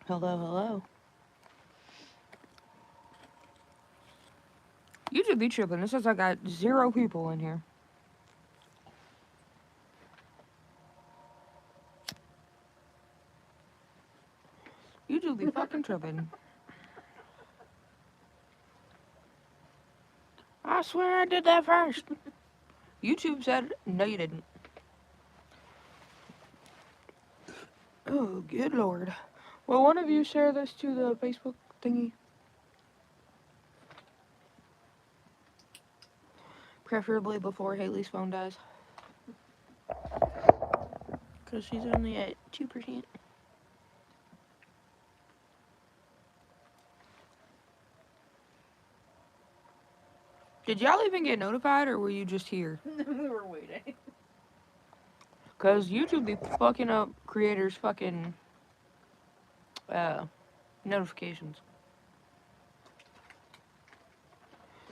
Hello, hello. You should be tripping. It says I got 0 people in here. You should be fucking tripping. I swear I did that first. YouTube said, no, you didn't. Oh, good lord. Will one of you share this to the Facebook thingy? Preferably before Haley's phone dies. Because she's only at 2%. Did y'all even get notified, or were you just here? We were waiting. Because YouTube be fucking up creators' fucking notifications.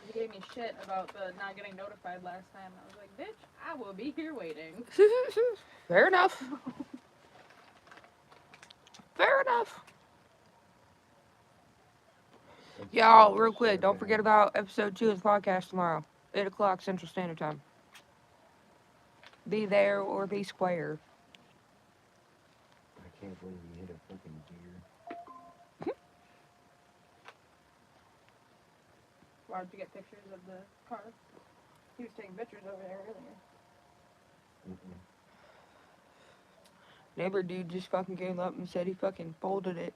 He gave me shit about the not getting notified last time. I was like, bitch, I will be here waiting. Fair enough. Fair enough. Y'all, real quick, don't forget about episode 2 of the podcast tomorrow. 8 o'clock Central Standard Time. Be there or be square. I can't believe you hit a fucking deer. Why did you get pictures of the car? He was taking pictures over there earlier. Neighbor dude just fucking came up and said he fucking folded it.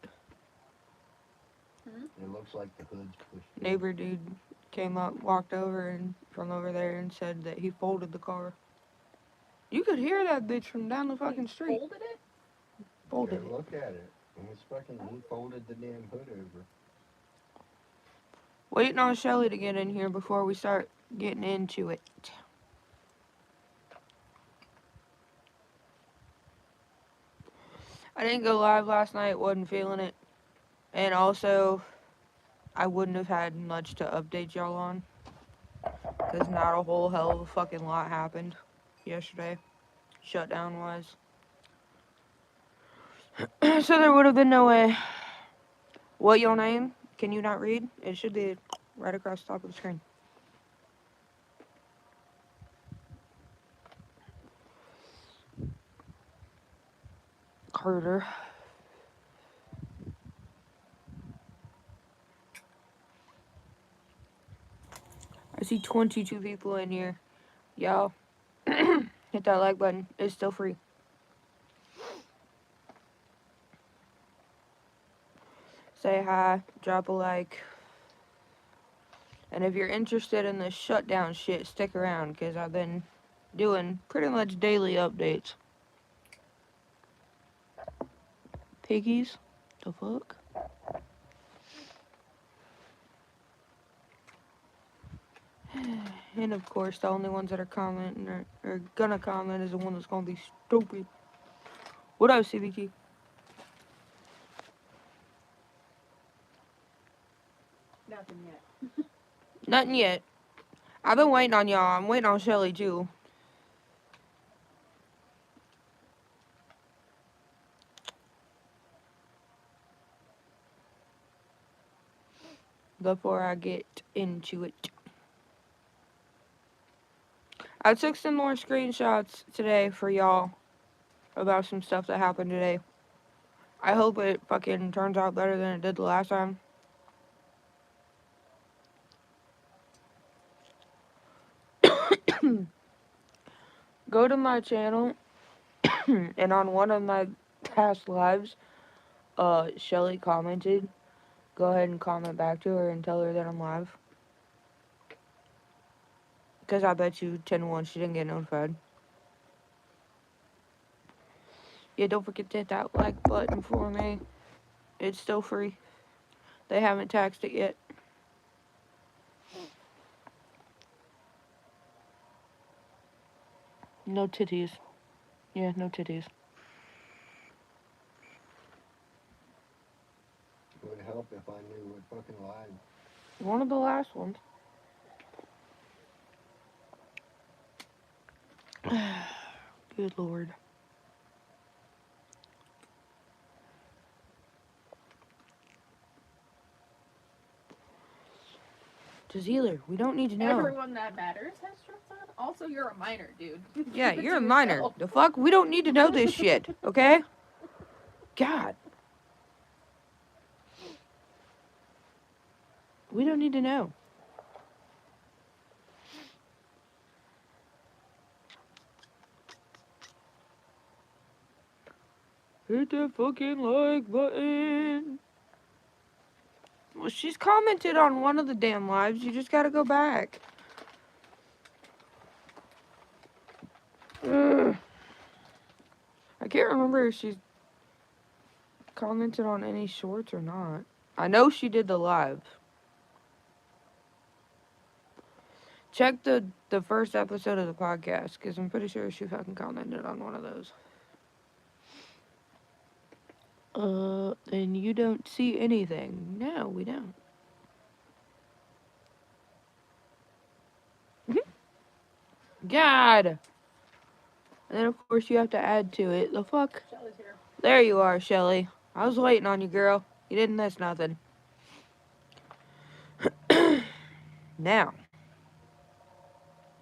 It looks like the hood's pushed in. Neighbor dude came up, walked over and from over there and said that he folded the car. You could hear that bitch from down the fucking street. Folded it? Folded Go it. look at it. And it's fucking, he folded the damn hood over. Waiting on Shelly to get in here before we start getting into it. I didn't go live last night, wasn't feeling it. And also, I wouldn't have had much to update y'all on. Because not a whole hell of a fucking lot happened yesterday, shutdown wise. So there would have been no way. What your name? Can you not read? It should be right across the top of the screen. Carter. I see 22 people in here. Y'all, hit that like button. It's still free. Say hi, drop a like. And if you're interested in this shutdown shit, stick around, because I've been doing pretty much daily updates. Piggies? The fuck? And of course, the only ones that are commenting or gonna comment is the one that's gonna be stupid. What up, CBT? Nothing yet. Nothing yet. I've been waiting on y'all. I'm waiting on Shelly too. Before I get into it. I took some more screenshots today for y'all about some stuff that happened today. I hope it fucking turns out better than it did the last time. Go to my channel and on one of my past lives, Shelly commented. Go ahead and comment back to her and tell her that I'm live. Because I bet you 10-1 she didn't get notified. Yeah, don't forget to hit that like button for me. It's still free. They haven't taxed it yet. No titties. Yeah, no titties. It would help if I knew what fucking lied. One of the last ones. Good lord. Healer, we don't need to know. Everyone that matters has shirts on. Also, you're a minor, dude. Yeah, Keep it you're to a minor. yourself. The fuck? We don't need to know this shit, okay? God. We don't need to know. Hit that fucking like button. Well, she's commented on one of the damn lives. You just gotta go back. Ugh. I can't remember if she's commented on any shorts or not. I know she did the live. Check the first episode of the podcast, because I'm pretty sure she fucking commented on one of those. And you don't see anything. No, we don't. God! And then, of course, you have to add to it. The fuck? Shelly's here. There you are, Shelly. I was waiting on you, girl. You didn't miss nothing. Now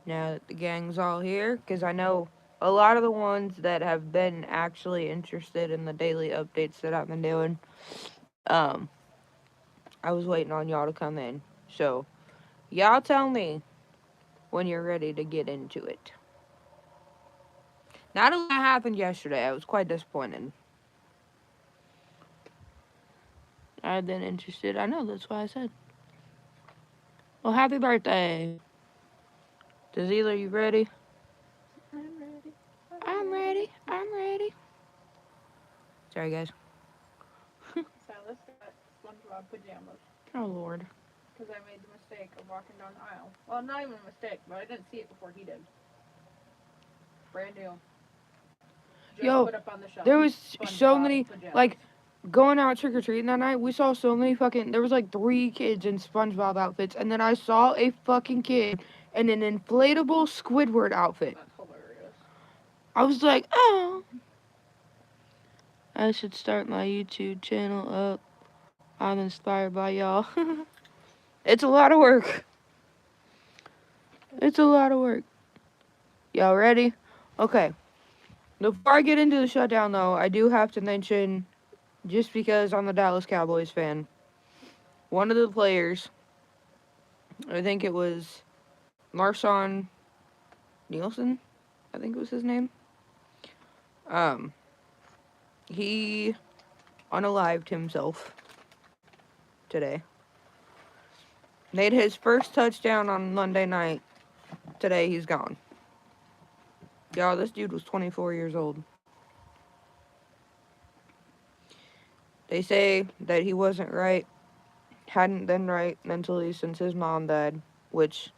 that the gang's all here, because I know a lot of the ones that have been actually interested in the daily updates that I've been doing, I was waiting on y'all to come in. So, y'all tell me when you're ready to get into it. Not a lot happened yesterday. I was quite disappointed. I've been interested. I know, that's why I said. Well, happy birthday. Dazila, you ready? I'm ready. I'm ready. I'm ready. Sorry, guys. Silas got SpongeBob pajamas. Oh, Lord. Because I made the mistake of walking down the aisle. Well, not even a mistake, but I didn't see it before he did. Brand new. Just Yo, put up on the shelf. there was so SpongeBob many, pajamas. like, going out trick-or-treating that night, we saw so many fucking, there was like 3 kids in SpongeBob outfits, and then I saw a fucking kid in an inflatable Squidward outfit. That's hilarious. I was like, oh. I should start my YouTube channel up. I'm inspired by y'all. It's a lot of work. It's a lot of work. Y'all ready? Okay. Before I get into the shutdown, though, I do have to mention, just because I'm a Dallas Cowboys fan, one of the players, I think it was Marshawn Nielsen, I think was his name. He unalived himself today. Made his first touchdown on Monday night. Today he's gone. Y'all, this dude was 24 years old. They say that he wasn't right, hadn't been right mentally since his mom died, which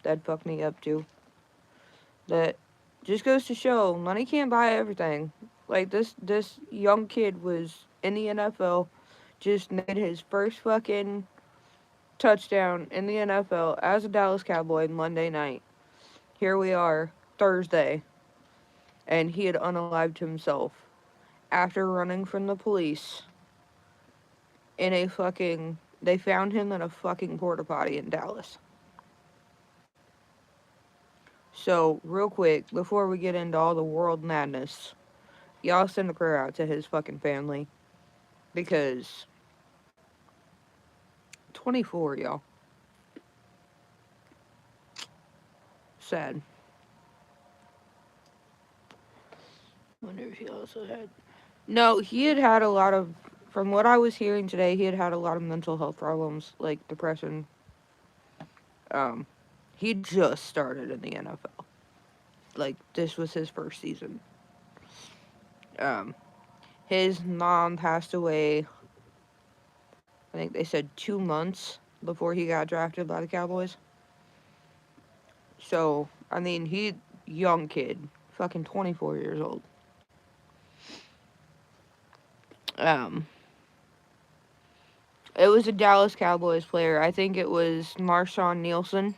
that fucked me up too. That just goes to show money can't buy everything. Like this young kid was in the NFL, just made his first fucking touchdown in the NFL as a Dallas Cowboy Monday night. Here we are, Thursday, and he had unalived himself after running from the police in a fucking, they found him in a fucking porta potty in Dallas. So, real quick, before we get into all the world madness, y'all send a prayer out to his fucking family. Because 24, y'all. Sad. Wonder if he also had... No, he had a lot of... From what I was hearing today, he had a lot of mental health problems, like depression. He just started in the NFL. Like, this was his first season. His mom passed away, I think they said 2 months before he got drafted by the Cowboys. So, I mean, he, young kid, fucking 24 years old. It was a Dallas Cowboys player. I think it was Marshawn Nielsen,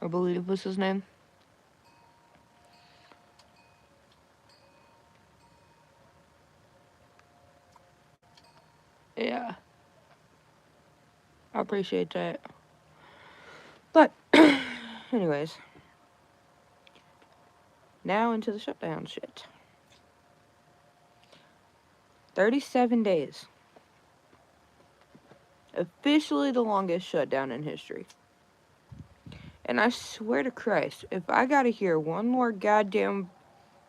I believe was his name. Yeah. I appreciate that. But, anyways. Now into the shutdown shit. 37 days. Officially the longest shutdown in history. And I swear to Christ, if I gotta hear one more goddamn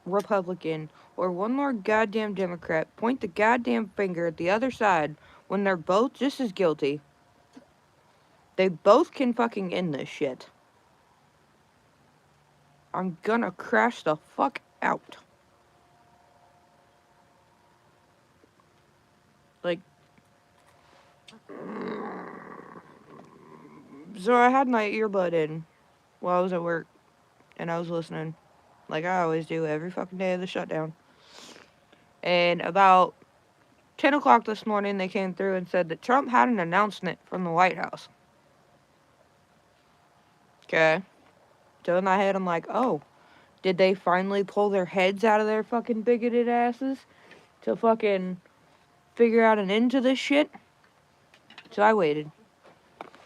Republican or one more goddamn Democrat point the goddamn finger at the other side when they're both just as guilty, they both can fucking end this shit. I'm gonna crash the fuck out. Like, so I had my earbud in while I was at work, and I was listening, like I always do every fucking day of the shutdown. And about 10 o'clock this morning, they came through and said that Trump had an announcement from the White House. Okay. So in my head, I'm like, oh, did they finally pull their heads out of their fucking bigoted asses to fucking figure out an end to this shit? So I waited.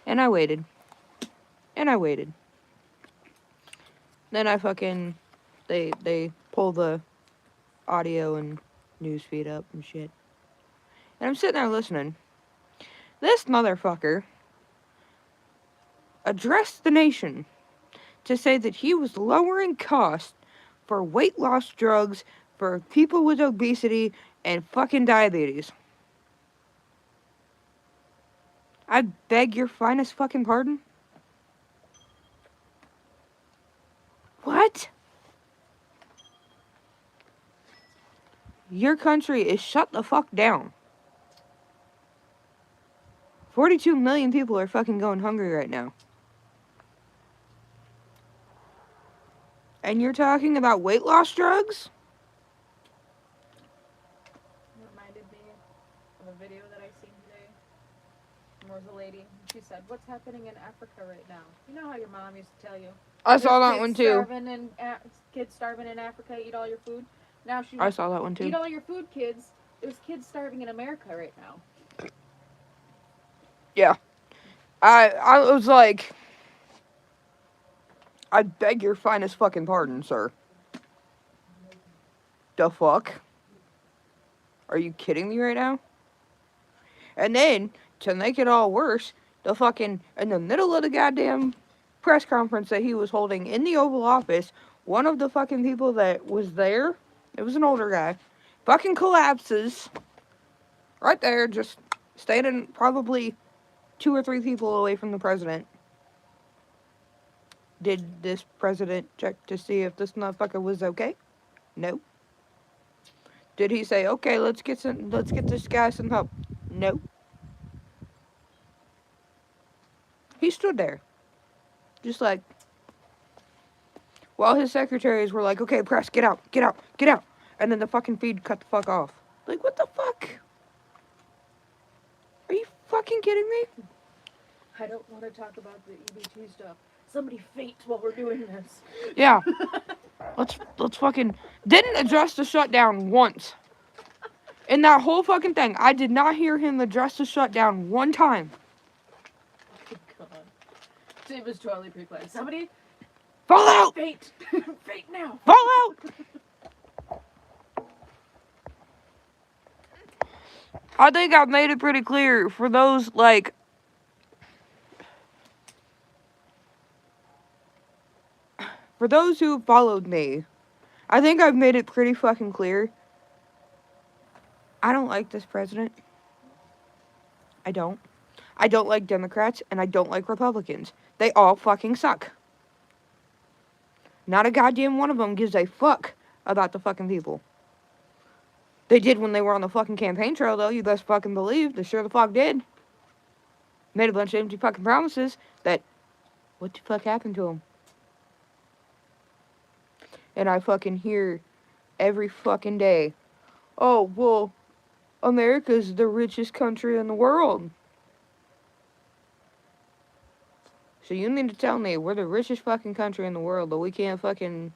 And I waited. And I waited. Then I fucking, they pull the audio and news feed up and shit. And I'm sitting there listening. This motherfucker addressed the nation to say that he was lowering costs for weight loss drugs for people with obesity and fucking diabetes. I beg your finest fucking pardon? What? Your country is shut the fuck down. 42 million people are fucking going hungry right now. And you're talking about weight loss drugs? Reminded me of a video that I seen today. There was a lady, and she said, "What's happening in Africa right now? You know how your mom used to tell you, I saw there's that one kids too. starving in kids starving in Africa. Eat all your food." Now she I saw that one eat too. all your food, kids. There's kids starving in America right now. Yeah. I was like, I beg your finest fucking pardon, sir. The fuck? Are you kidding me right now? And then, to make it all worse, the fucking, in the middle of the goddamn press conference that he was holding in the Oval Office, one of the fucking people that was there, it was an older guy, fucking collapses. Right there, just standing probably 2 or 3 people away from the president. Did this president check to see if this motherfucker was okay? No. Did he say, okay, let's get this guy some help? No. He stood there. Just like, while his secretaries were like, okay, press, get out. And then the fucking feed cut the fuck off. Like, what the fuck? Are you fucking kidding me? I don't want to talk about the EBT stuff. Somebody faint while we're doing this. Yeah. Let's fucking... Didn't address the shutdown once. In that whole fucking thing, I did not hear him address the shutdown one time. God. It was totally pre-planned. Somebody Fall out! faint. Faint now. Fall out! I think I've made it pretty clear for those, like... For those who followed me, I think I've made it pretty fucking clear. I don't like this president. I don't. I don't like Democrats, and I don't like Republicans. They all fucking suck. Not a goddamn one of them gives a fuck about the fucking people. They did when they were on the fucking campaign trail, though. You best fucking believe. They sure the fuck did. Made a bunch of empty fucking promises that... What the fuck happened to them? And I fucking hear every fucking day, oh, well, America's the richest country in the world. So you mean to tell me we're the richest fucking country in the world, but we can't fucking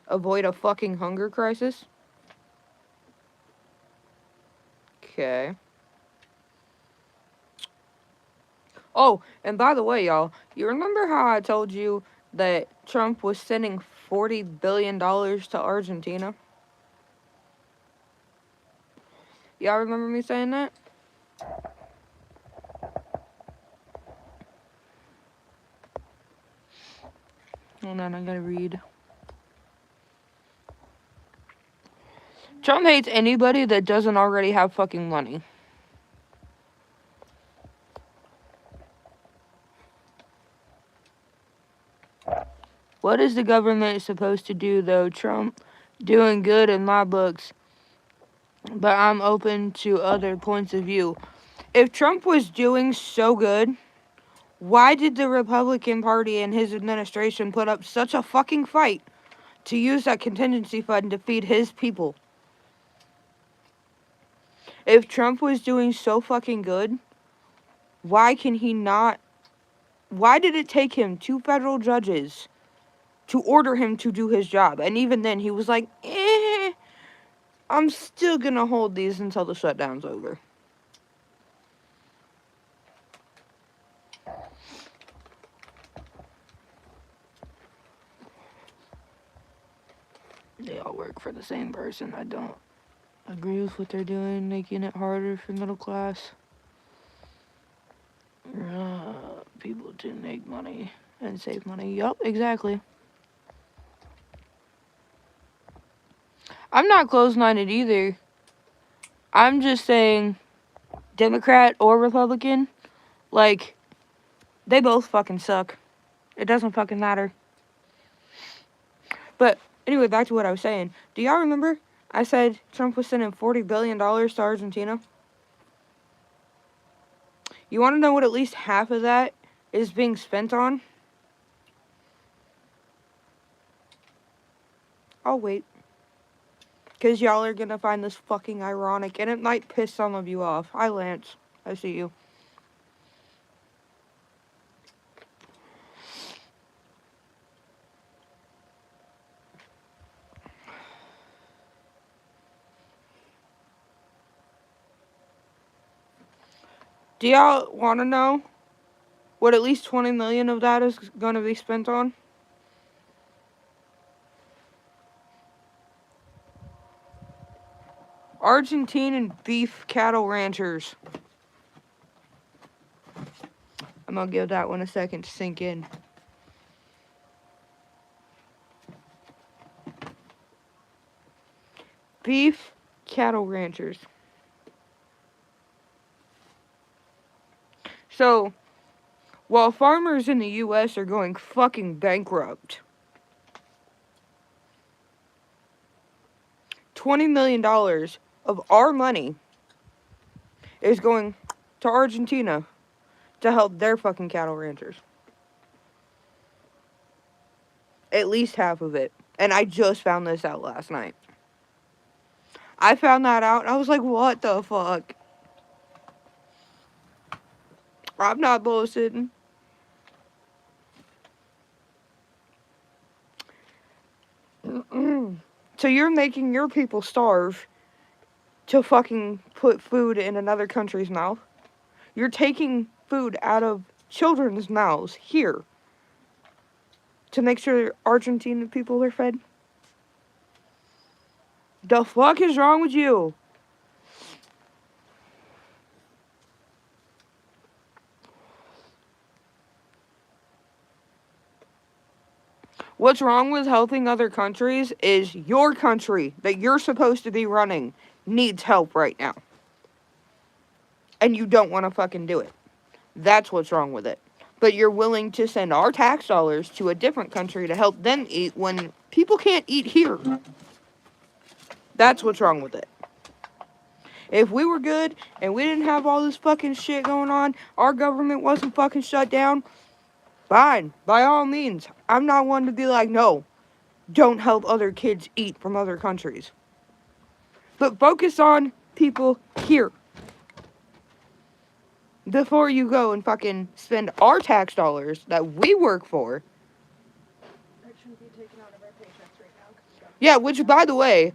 avoid a fucking hunger crisis? Okay. Oh, and by the way, y'all, you remember how I told you that Trump was sending $40 billion to Argentina? Y'all remember me saying that? Hold on, I gotta read. Trump hates anybody that doesn't already have fucking money. What is the government supposed to do, though? Trump doing good in my books, but I'm open to other points of view. If Trump was doing so good, why did the Republican Party and his administration put up such a fucking fight to use that contingency fund to feed his people? If Trump was doing so fucking good, why can he not? Why did it take him 2 federal judges to order him to do his job? And even then, he was like, I'm still gonna hold these until the shutdown's over. They all work for the same person. I don't agree with what they're doing, making it harder for middle class people to make money and save money. Yup, exactly. I'm not close-minded either. I'm just saying, Democrat or Republican, like, they both fucking suck. It doesn't fucking matter. But anyway, back to what I was saying. Do y'all remember I said Trump was sending $40 billion to Argentina? You want to know what at least half of that is being spent on? I'll wait. Because y'all are going to find this fucking ironic, and it might piss some of you off. Hi, Lance. I see you. Do y'all want to know what at least 20 million of that is going to be spent on? Argentinian beef cattle ranchers. I'm going to give that one a second to sink in. Beef cattle ranchers. So, while farmers in the U.S. are going fucking bankrupt, $20 million of our money is going to Argentina to help their fucking cattle ranchers. At least half of it. And I just found this out last night. I found that out and I was like, what the fuck? I'm not bullshitting. So you're making your people starve to fucking put food in another country's mouth? You're taking food out of children's mouths here to make sure Argentine people are fed? The fuck is wrong with you? What's wrong with helping other countries is your country that you're supposed to be running needs help right now. And you don't want to fucking do it. That's what's wrong with it. But you're willing to send our tax dollars to a different country to help them eat when people can't eat here. That's what's wrong with it. If we were good and we didn't have all this fucking shit going on, our government wasn't fucking shut down, fine, by all means. I'm not one to be like, no, don't help other kids eat from other countries. But focus on people here. Before you go and fucking spend our tax dollars that we work for. That shouldn't be taken out of our paychecks right now. Yeah, which, by the way,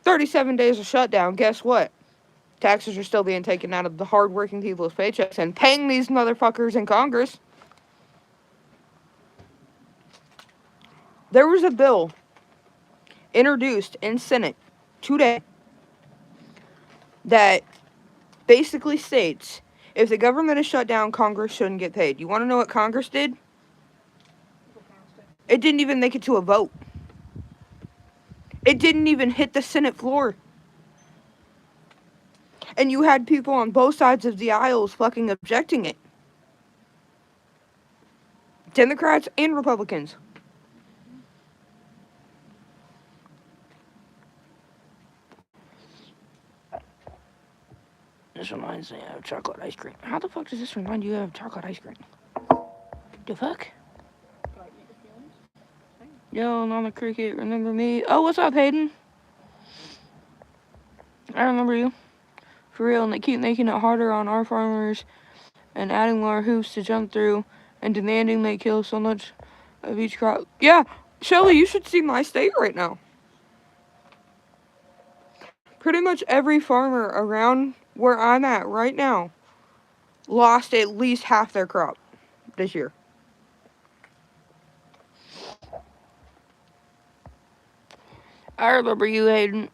37 days of shutdown, guess what? Taxes are still being taken out of the hardworking people's paychecks and paying these motherfuckers in Congress. There was a bill introduced in Senate today that basically states if the government is shut down, Congress shouldn't get paid. You want to know what Congress did? It didn't even make it to a vote. It didn't even hit the Senate floor. And you had people on both sides of the aisles fucking objecting it. Democrats and Republicans. This reminds me of chocolate ice cream. How the fuck does this remind you of chocolate ice cream? The fuck? Yo, Mama Cricket, remember me? Oh, what's up, Hayden? I remember you. For real, and they keep making it harder on our farmers and adding more hoops to jump through and demanding they kill so much of each crop. Yeah, Shelly, you should see my state right now. Pretty much every farmer around where I'm at right now lost at least half their crop this year. I remember you, Hayden.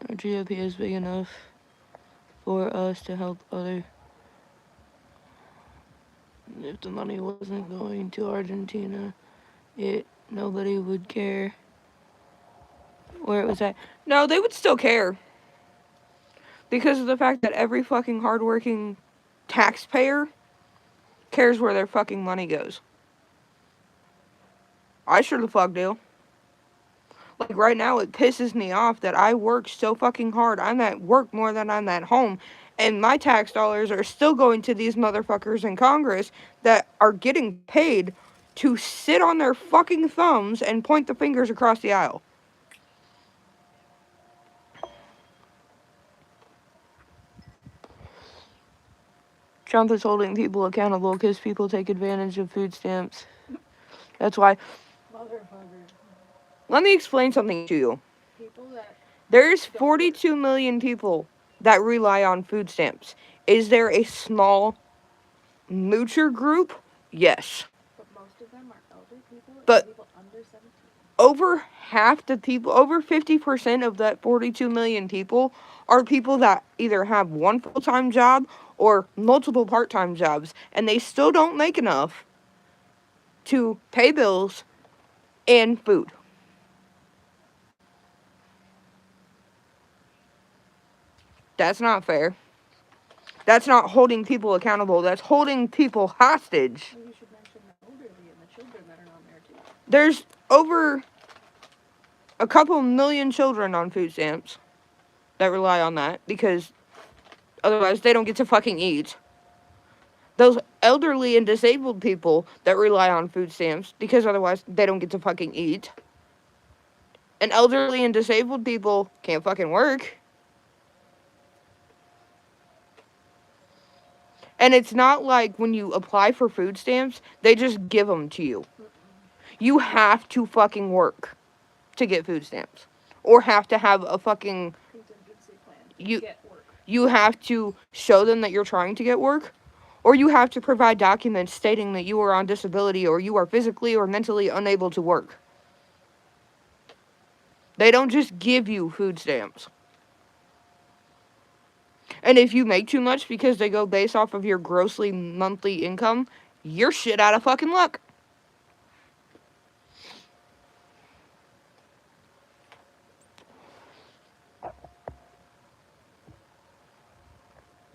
Our GOP is big enough for us to help other. If the money wasn't going to Argentina, nobody would care where it was at. No, they would still care. Because of the fact that every fucking hardworking taxpayer cares where their fucking money goes. I sure the fuck do. Like right now, it pisses me off that I work so fucking hard. I'm at work more than I'm at home. And my tax dollars are still going to these motherfuckers in Congress that are getting paid to sit on their fucking thumbs and point the fingers across the aisle. Trump is holding people accountable because people take advantage of food stamps. That's why. Let me explain something to you. There's 42 million people that rely on food stamps. Is there a small moocher group? Yes. But most of them are elder people and But people under 17. Over half the people, over 50% of that 42 million people are people that either have one full-time job or multiple part-time jobs, and they still don't make enough to pay bills and food. That's not fair. That's not holding people accountable. That's holding people hostage. Well, you should mention the elderly and the children that are on there too. There's over a couple million children on food stamps that rely on that because otherwise they don't get to fucking eat. Those elderly and disabled people that rely on food stamps because otherwise they don't get to fucking eat. And elderly and disabled people can't fucking work. And it's not like when you apply for food stamps, they just give them to you. You have to fucking work to get food stamps. Or have to have a fucking contingency plan to get work. You have to show them that you're trying to get work. Or you have to provide documents stating that you are on disability or you are physically or mentally unable to work. They don't just give you food stamps. And if you make too much because they go based off of your grossly monthly income, you're shit out of fucking luck.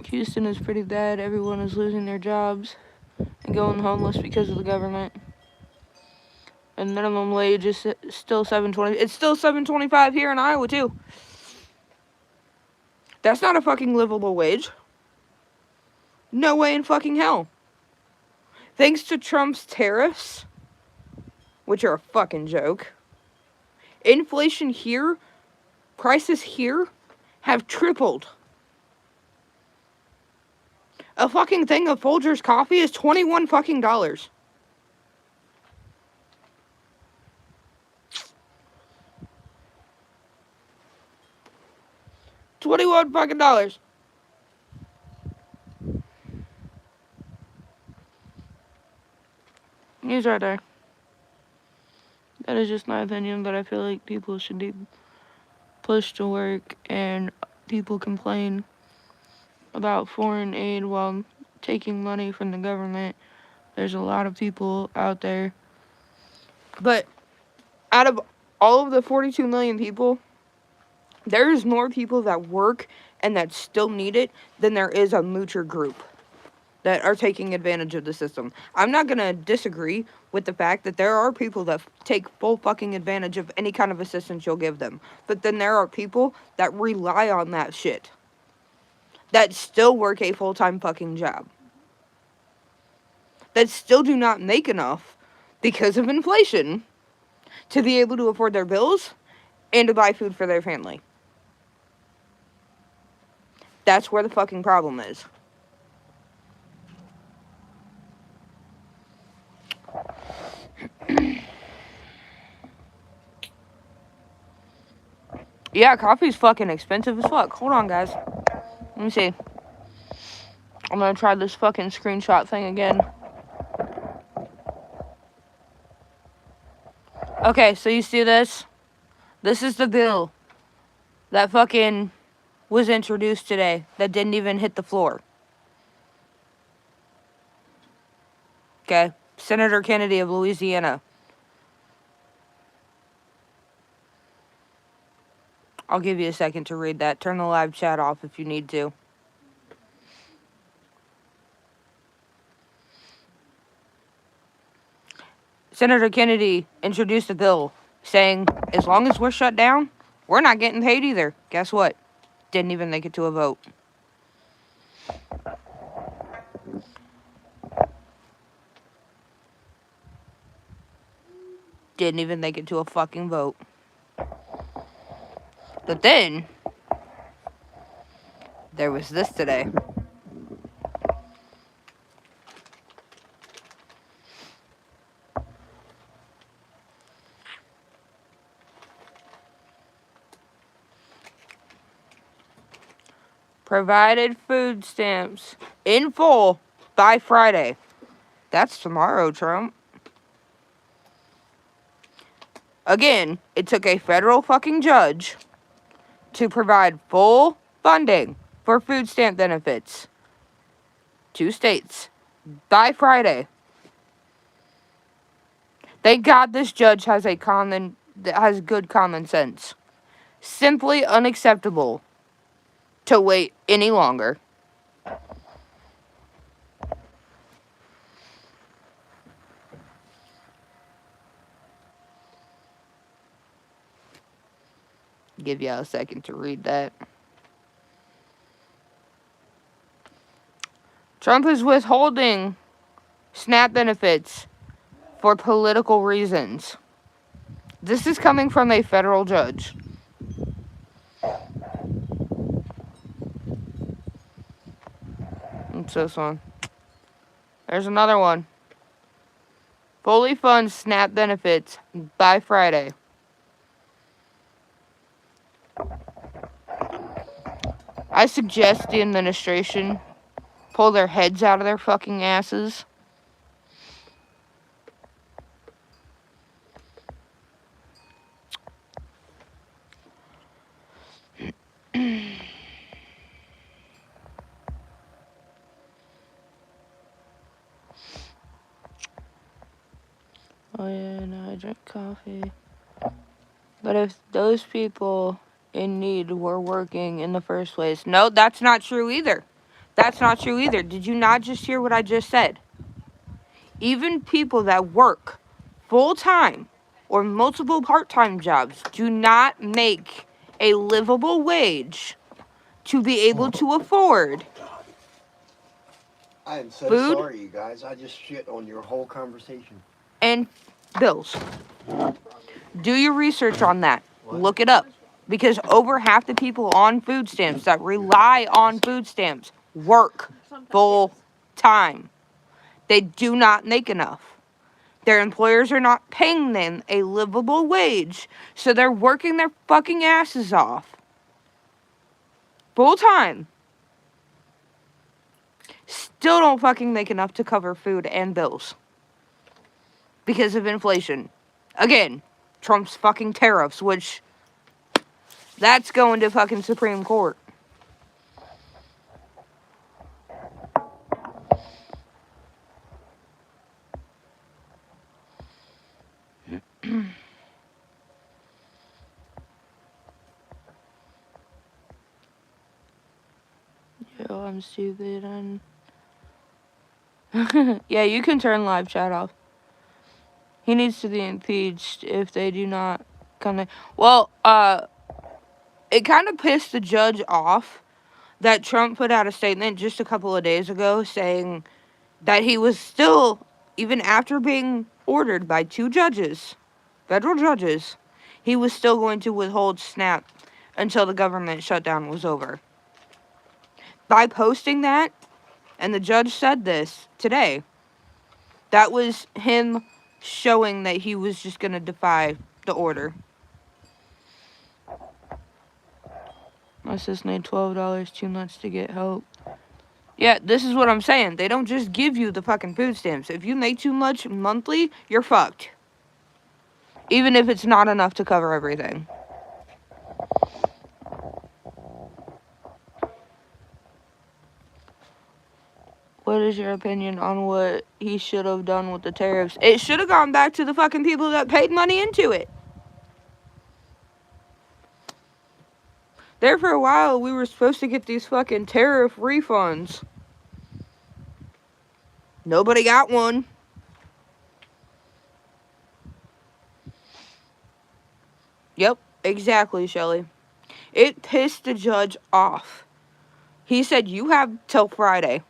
Houston is pretty bad. Everyone is losing their jobs and going homeless because of the government. And minimum wage is still $7.20. It's still $7.25 here in Iowa too. That's not a fucking livable wage. No way in fucking hell. Thanks to Trump's tariffs, which are a fucking joke, inflation here, prices here have tripled. A fucking thing of Folgers coffee is $21 fucking dollars. $21 fucking dollars. He's right there. That is just my opinion, but I feel like people should be pushed to work, and people complain about foreign aid while taking money from the government. There's a lot of people out there. But out of all of the 42 million people, there's more people that work and that still need it than there is a moocher group that are taking advantage of the system. I'm not going to disagree with the fact that there are people that take full fucking advantage of any kind of assistance you'll give them. But then there are people that rely on that shit, that still work a full-time fucking job, that still do not make enough because of inflation to be able to afford their bills and to buy food for their family. That's where the fucking problem is. Yeah, coffee's fucking expensive as fuck. Hold on, guys. Let me see. I'm gonna try this fucking screenshot thing again. Okay, so you see this? This is the bill that fucking was introduced today that didn't even hit the floor. Okay, Senator Kennedy of Louisiana. I'll give you a second to read that. Turn the live chat off if you need to. Senator Kennedy introduced a bill saying, as long as we're shut down, we're not getting paid either. Guess what? Didn't even make it to a vote. Didn't even make it to a fucking vote. But then, there was this today. Provided food stamps in full by Friday. That's tomorrow, Trump. Again, it took a federal fucking judge to provide full funding for food stamp benefits to states by Friday. Thank God this judge has good common sense. Simply unacceptable to wait any longer. Give y'all a second to read that. Trump is withholding SNAP benefits for political reasons. This is coming from a federal judge. What's this one? There's another one. Fully fund SNAP benefits by Friday. I suggest the administration pull their heads out of their fucking asses. Oh yeah, no, I drink coffee. But if those people in need were working in the first place. No, that's not true either. That's not true either. Did you not just hear what I just said? Even people that work full-time or multiple part-time jobs do not make a livable wage to be able to afford I am so food? sorry, you guys. I just shit on your whole conversation. And bills. Do your research on that. What? Look it up. Because over half the people on food stamps that rely on food stamps work full time. They do not make enough. Their employers are not paying them a livable wage, so they're working their fucking asses off full time, still don't fucking make enough to cover food and bills because of inflation. Again, Trump's fucking tariffs, which that's going to fucking Supreme Court. Yo, I'm stupid and yeah, you can turn live chat off. He needs to be impeached if they do not kind of. Well, it kind of pissed the judge off that Trump put out a statement just a couple of days ago saying that he was still, even after being ordered by 2 judges, federal judges, he was still going to withhold SNAP until the government shutdown was over. By posting that, and the judge said this today, that was him showing that he was just going to defy the order. My sis made $12 too much to get help. Yeah, this is what I'm saying. They don't just give you the fucking food stamps. If you make too much monthly, you're fucked. Even if it's not enough to cover everything. What is your opinion on what he should have done with the tariffs? It should have gone back to the fucking people that paid money into it. There for a while, we were supposed to get these fucking tariff refunds. Nobody got one. Yep, exactly, Shelly. It pissed the judge off. He said, you have till Friday.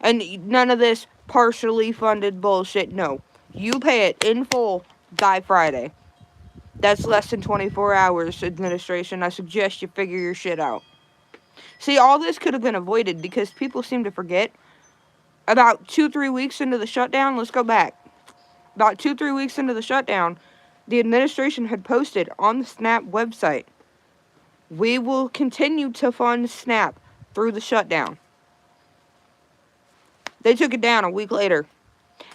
And none of this partially funded bullshit. No. You pay it in full by Friday. That's less than 24 hours, administration. I suggest you figure your shit out. See, all this could have been avoided because people seem to forget. About 2-3 weeks into the shutdown, let's go back. About 2-3 weeks into the shutdown, the administration had posted on the SNAP website, we will continue to fund SNAP through the shutdown. They took it down a week later.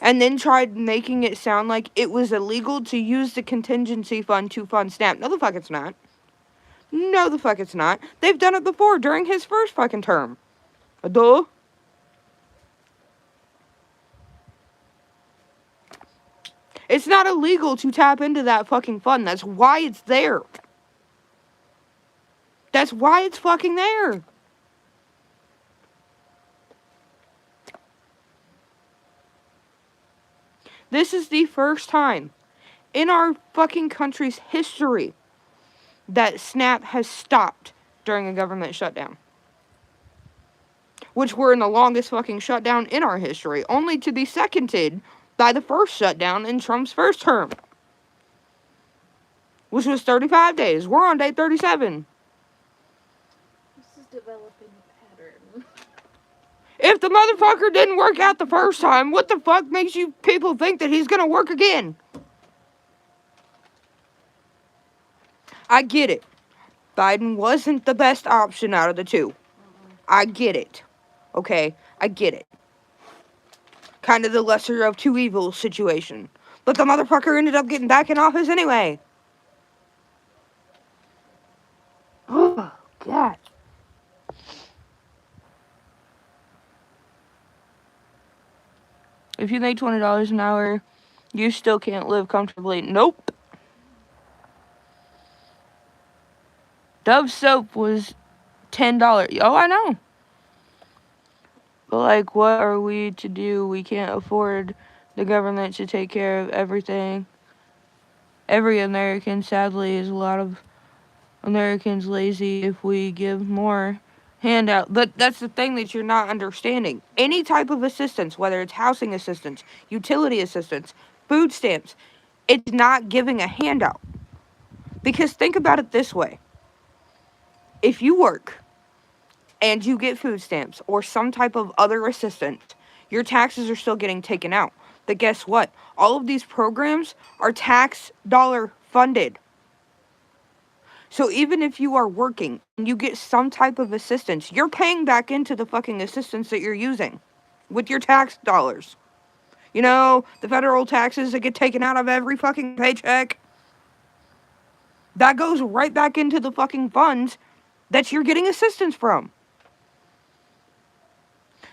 And then tried making it sound like it was illegal to use the contingency fund to fund SNAP. No, the fuck it's not. No, the fuck it's not. They've done it before during his first fucking term. Duh. It's not illegal to tap into that fucking fund. That's why it's there. That's why it's fucking there. This is the first time in our fucking country's history that SNAP has stopped during a government shutdown. Which we're in the longest fucking shutdown in our history, only to be seconded by the first shutdown in Trump's first term. Which was 35 days. We're on day 37. This is developing a pattern. If the motherfucker didn't work out the first time, what the fuck makes you people think that he's gonna work again? I get it. Biden wasn't the best option out of the 2. I get it. Okay, I get it. Kind of the lesser of 2 evils situation. But the motherfucker ended up getting back in office anyway. Oh, God. If you make $20 an hour, you still can't live comfortably. Nope. Dove soap was $10. Oh, I know. But, like, what are we to do? We can't afford the government to take care of everything. Every American, sadly, is a lot of Americans lazy if we give more handout. But that's the thing that you're not understanding. Any type of assistance, whether it's housing assistance, utility assistance, food stamps, it's not giving a handout. Because think about it this way. If you work and you get food stamps or some type of other assistance, your taxes are still getting taken out. But guess what? All of these programs are tax dollar funded. So even if you are working and you get some type of assistance, you're paying back into the fucking assistance that you're using with your tax dollars. You know, the federal taxes that get taken out of every fucking paycheck. That goes right back into the fucking funds that you're getting assistance from.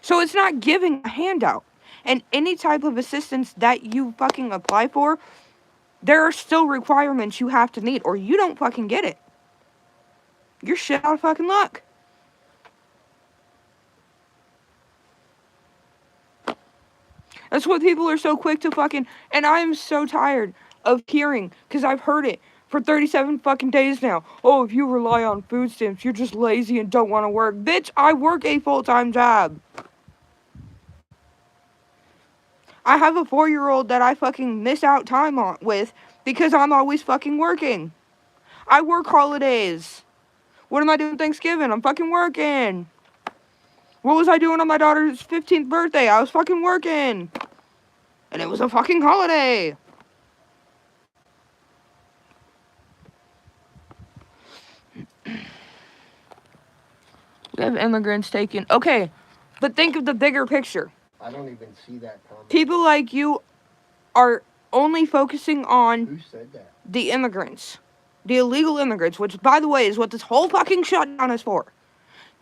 So it's not giving a handout. And any type of assistance that you fucking apply for, there are still requirements you have to meet or you don't fucking get it. You're shit out of fucking luck. That's what people are so quick to fucking... And I'm so tired of hearing, because I've heard it for 37 fucking days now. Oh, if you rely on food stamps, you're just lazy and don't want to work. Bitch, I work a full-time job. I have a 4-year-old that I fucking miss out time on with because I'm always fucking working. I work holidays. What am I doing Thanksgiving? I'm fucking working. What was I doing on my daughter's 15th birthday? I was fucking working. And it was a fucking holiday. We have immigrants taking... Okay, but think of the bigger picture. I don't even see that comment. People like you are only focusing on Who said that? the immigrants. The illegal immigrants, which, by the way, is what this whole fucking shutdown is for.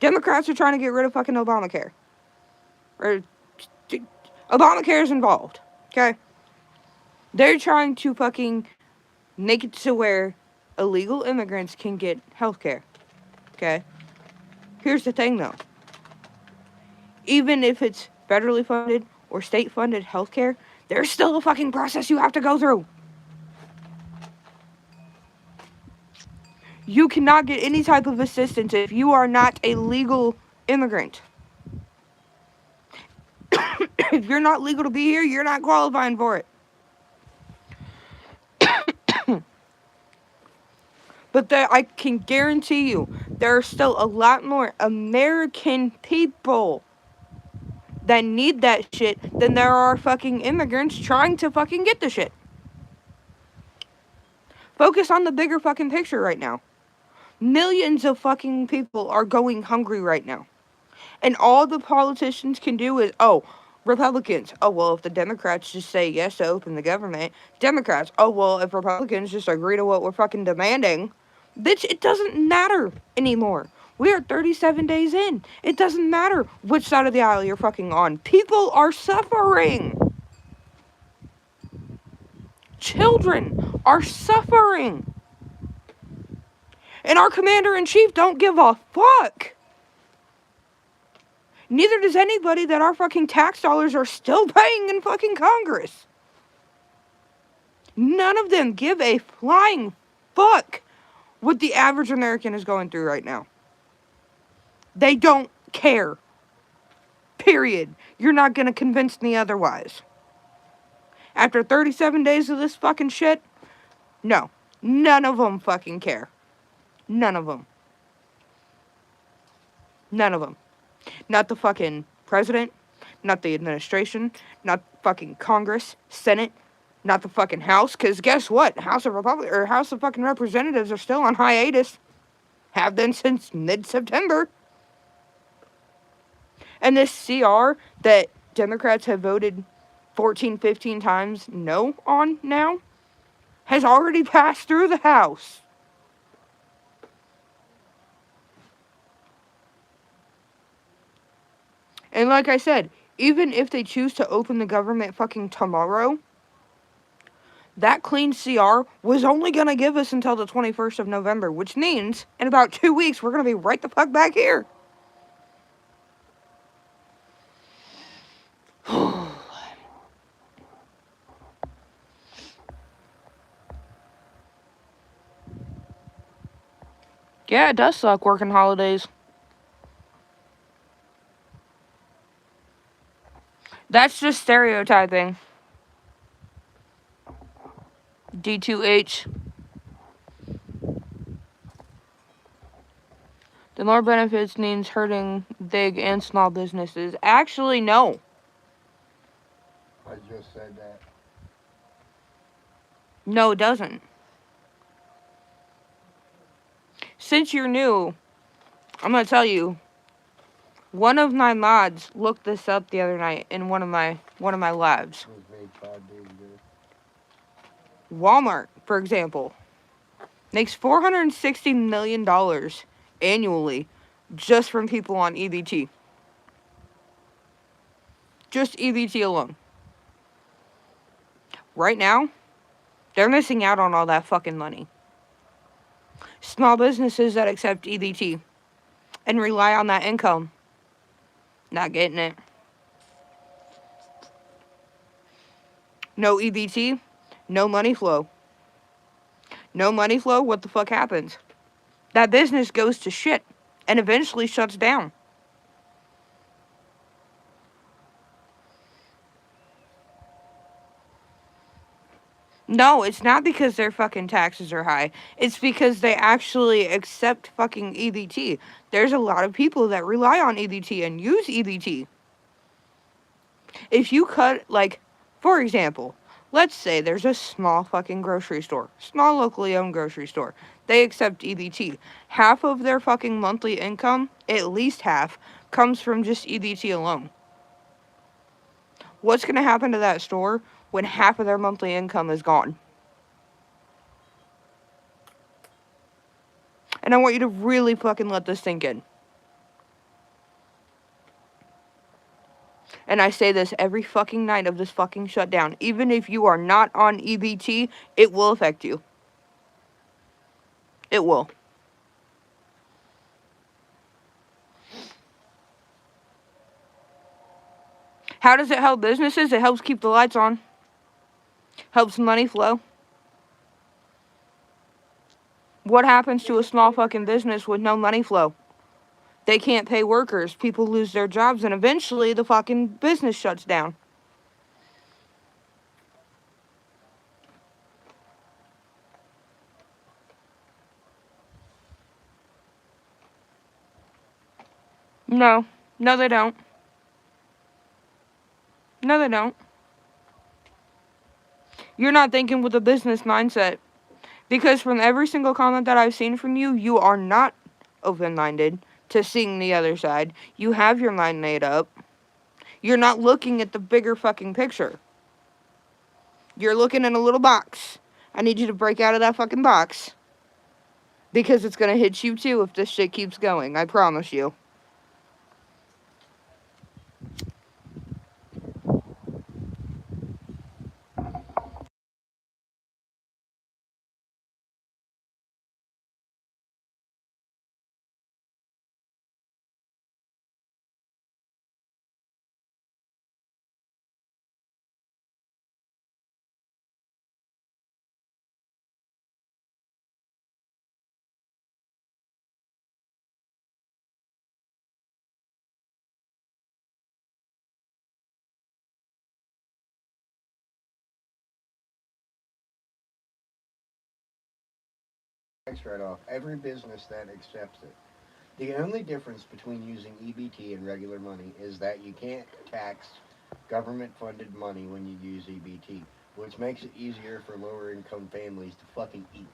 Democrats are trying to get rid of fucking Obamacare. Obamacare is involved, okay? They're trying to fucking make it to where illegal immigrants can get health care, okay? Here's the thing, though. Even if it's federally funded or state-funded health care, there's still a fucking process you have to go through. You cannot get any type of assistance if you are not a legal immigrant. If you're not legal to be here, you're not qualifying for it. But I can guarantee you, there are still a lot more American people that need that shit than there are fucking immigrants trying to fucking get the shit. Focus on the bigger fucking picture right now. Millions of fucking people are going hungry right now. And all the politicians can do is, oh, Republicans, oh, well, if the Democrats just say yes to open the government, Democrats, oh, well, if Republicans just agree to what we're fucking demanding, bitch, it doesn't matter anymore. We are 37 days in. It doesn't matter which side of the aisle you're fucking on. People are suffering. Children are suffering. And our commander-in-chief don't give a fuck. Neither does anybody that our fucking tax dollars are still paying in fucking Congress. None of them give a flying fuck what the average American is going through right now. They don't care. Period. You're not gonna convince me otherwise. After 37 days of this fucking shit, no. None of them fucking care. None of them. None of them. Not the fucking president, not the administration, not fucking Congress, Senate, not the fucking House, because guess what? House of fucking Representatives are still on hiatus. Have been since mid-September. And this CR that Democrats have voted 14, 15 times no on now has already passed through the House. And like I said, even if they choose to open the government fucking tomorrow, that clean CR was only going to give us until the 21st of November, which means in about 2 weeks, we're going to be right the fuck back here. Yeah, it does suck working holidays. That's just stereotyping. D2H. The more benefits means hurting big and small businesses. Actually, no. I just said that. No, it doesn't. since you're new, I'm gonna tell you. One of my mods looked this up the other night in one of my labs. It was made 5 days ago. Walmart, for example, makes $460 million annually just from people on EBT. Just EBT alone. Right now, they're missing out on all that fucking money. Small businesses that accept EBT and rely on that income, not getting it. No EBT, no money flow. No money flow, what the fuck happens? That business goes to shit and eventually shuts down. No, it's not because their fucking taxes are high. It's because they actually accept fucking EBT. There's a lot of people that rely on EBT and use EBT. If you cut, like, for example, let's say there's a small fucking grocery store, small locally owned grocery store. They accept EBT. Half of their fucking monthly income, at least half, comes from just EBT alone. What's going to happen to that store when half of their monthly income is gone? And I want you to really fucking let this sink in. And I say this every fucking night of this fucking shutdown. Even if you are not on EBT, it will affect you. It will. How does it help businesses? It helps keep the lights on. Helps money flow. What happens to a small fucking business with no money flow? They can't pay workers. People lose their jobs, and eventually the fucking business shuts down. No. No, they don't. No, they don't. You're not thinking with a business mindset. Because from every single comment that I've seen from you, you are not open-minded to seeing the other side. You have your mind made up. You're not looking at the bigger fucking picture. You're looking in a little box. I need you to break out of that fucking box. Because it's gonna hit you too if this shit keeps going. I promise you. Tax write-off. Every business that accepts it. The only difference between using EBT and regular money is that you can't tax government-funded money when you use EBT, which makes it easier for lower-income families to fucking eat.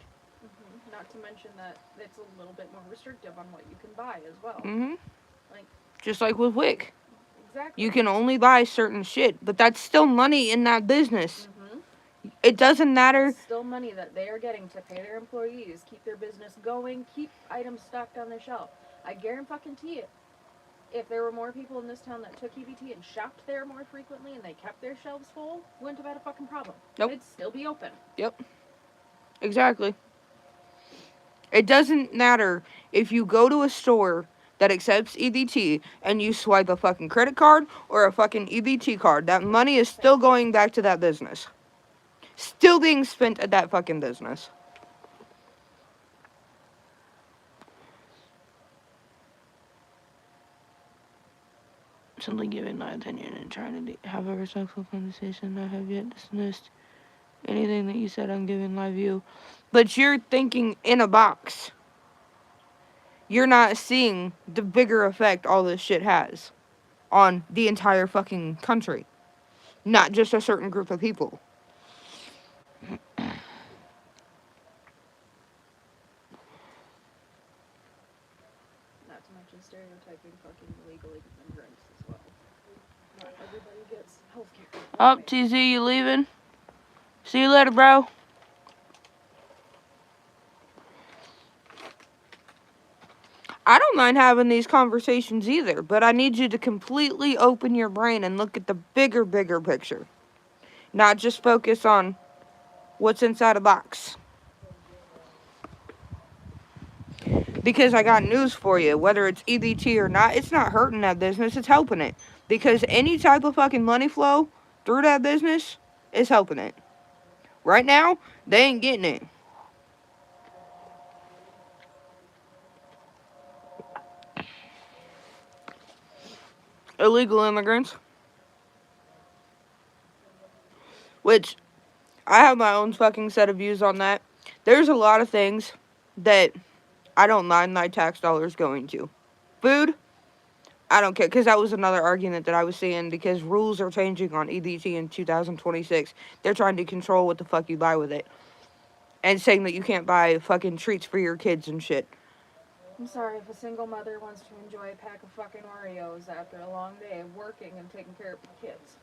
Not to mention that it's a little bit more restrictive on what you can buy as well. Like, just like with WIC. Exactly. You can only buy certain shit, but that's still money in that business. It doesn't matter. It's still money that they are getting to pay their employees, keep their business going, keep items stocked on their shelf. I guarantee it. If there were more people in this town that took EBT and shopped there more frequently and they kept their shelves full, wouldn't have had a fucking problem. Nope. It'd still be open. Yep. Exactly. It doesn't matter if you go to a store that accepts EBT and you swipe a fucking credit card or a fucking EBT card. That money is still going back to that business. Still being spent at that fucking business. Simply giving my opinion and trying to have a respectful conversation. I have yet dismissed anything that you said. I'm giving my view. But you're thinking in a box. You're not seeing the bigger effect all this shit has on the entire fucking country. Not just a certain group of people. stereotyping fucking illegal immigrants as well. Not everybody gets healthcare. Oh, TZ, you leaving? See you later, bro. I don't mind having these conversations either, but I need you to completely open your brain and look at the bigger picture. Not just focus on what's inside a box. Because I got news for you, whether it's EBT or not, it's not hurting that business, it's helping it. Because any type of fucking money flow through that business is helping it. Right now, they ain't getting it. Illegal immigrants. Which, I have my own fucking set of views on that. There's a lot of things that I don't mind my tax dollars going to. Food, I don't care, because that was another argument that I was seeing, because rules are changing on EBT in 2026. They're trying to control what the fuck you buy with it. And saying that you can't buy fucking treats for your kids and shit. I'm sorry, if a single mother wants to enjoy a pack of fucking Oreos after a long day of working and taking care of my kids.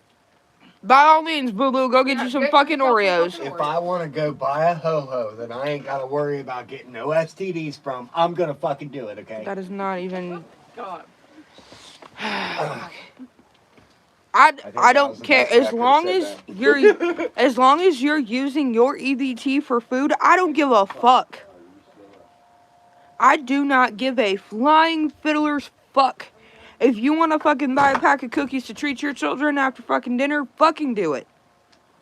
By all means, boo-boo, go get Yeah, you some get fucking yourself some Oreos. fucking If I want to go buy a ho-ho that I ain't got to worry about getting no STDs from, I'm going to fucking do it, okay? That is not even... God. I don't care. As long as you're using your EBT for food, I don't give a fuck. I do not give a flying fiddler's fuck. If you want to fucking buy a pack of cookies to treat your children after fucking dinner, fucking do it.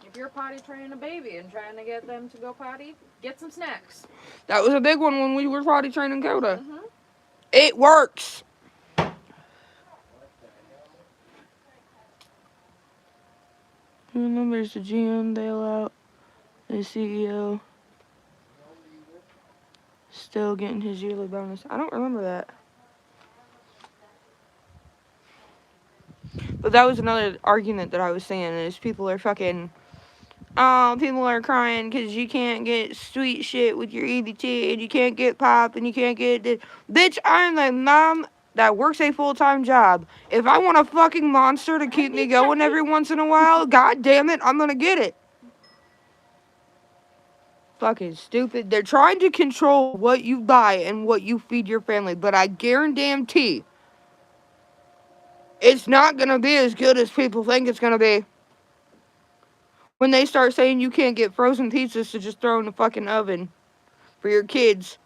If you're potty training a baby and trying to get them to go potty, get some snacks. That was a big one when we were potty training Coda. Mm-hmm. It works. Who remembers the GM bailout? The CEO still getting his yearly bonus. I don't remember that. But that was another argument that I was saying is people are fucking... Oh, people are crying because you can't get sweet shit with your EBT and you can't get pop and you can't get... Bitch, I'm a mom that works a full-time job. If I want a fucking monster to keep me going every once in a while, god damn it, I'm gonna get it. Fucking stupid. They're trying to control what you buy and what you feed your family, but I guarantee it's not gonna be as good as people think it's gonna be. When they start saying you can't get frozen pizzas to just throw in the fucking oven for your kids.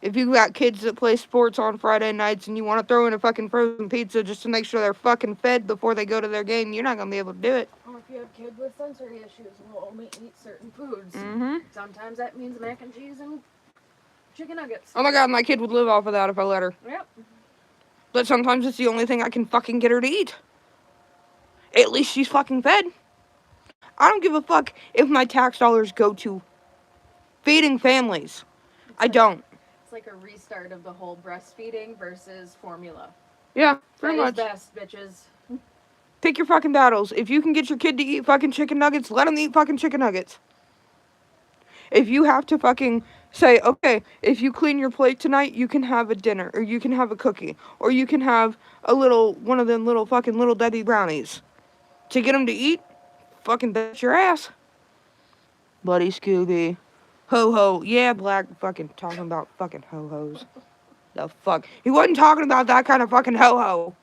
If you got kids that play sports on Friday nights and you want to throw in a fucking frozen pizza just to make sure they're fucking fed before they go to their game, you're not going to be able to do it. Or if you have kids with sensory issues and will only eat certain foods. Mm-hmm. Sometimes that means mac and cheese and chicken nuggets. Oh my god, my kid would live off of that if I let her. Yep. But sometimes it's the only thing I can fucking get her to eat. At least she's fucking fed. I don't give a fuck if my tax dollars go to feeding families. I don't. It's like a restart of the whole breastfeeding versus formula. Yeah, pretty That much. is best, bitches. Pick your fucking battles. If you can get your kid to eat fucking chicken nuggets, let them eat fucking chicken nuggets. If you have to fucking say, okay, if you clean your plate tonight, you can have a dinner, or you can have a cookie, or you can have one of them little fucking Little Debbie brownies. To get them to eat, fucking bet your ass. Bloody Scooby. Ho-ho. Yeah, Black fucking talking about fucking ho-hos. The fuck? He wasn't talking about that kind of fucking ho-ho.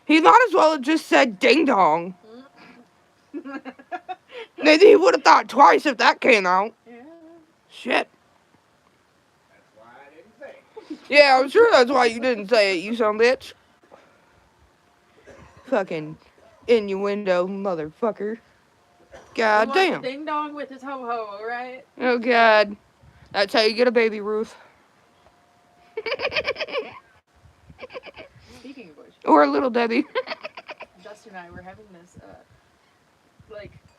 He might as well have just said ding-dong. Maybe he would have thought twice if that came out. Yeah. Shit. That's why I didn't say it. Yeah, I'm sure that's why you didn't say it, you son of a bitch. Fucking innuendo, motherfucker. God damn. Ding dong with his ho ho, alright? Oh god. That's how you get a baby, Ruth. Speaking of which, Or a Little Debbie. Justin and I were having this,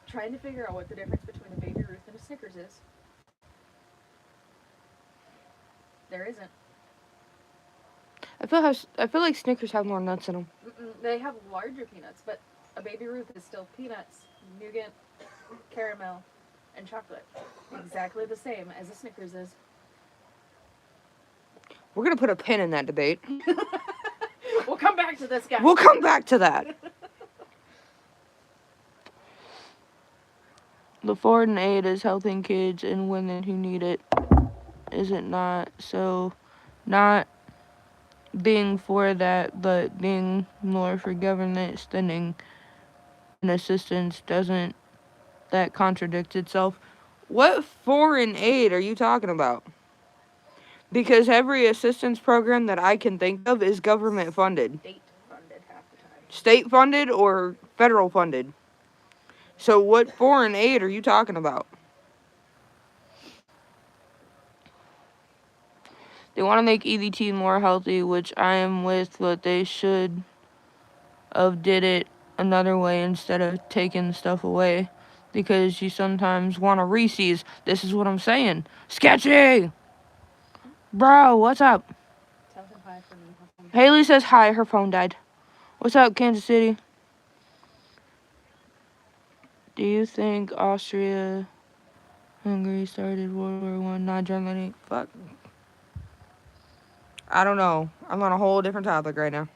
trying to figure out what the difference between a Baby Ruth and a Snickers is. There isn't. I feel like Snickers have more nuts in them. They have larger peanuts, but a Baby Ruth is still peanuts, nougat, caramel, and chocolate. Exactly the same as a Snickers is. We're gonna put a pin in that debate. We'll come back to this guy. We'll come back to that. The foreign aid is helping kids and women who need it. Is it not? So, not being for that, but being more for government spending and assistance doesn't that contradict itself? What foreign aid are you talking about? Because every assistance program that I can think of is government funded. State funded half the time. State funded or federal funded? So what foreign aid are you talking about? They want to make EBT more healthy, which I am with, but they should have did it another way instead of taking stuff away. Because you sometimes want to Reese's. This is what I'm saying. Sketchy! Bro, what's up? Tell him hi for me. Haley says hi, her phone died. What's up, Kansas City? Do you think Austria, Hungary started World War I, not Germany? Fuck. I don't know. I'm on a whole different topic right now.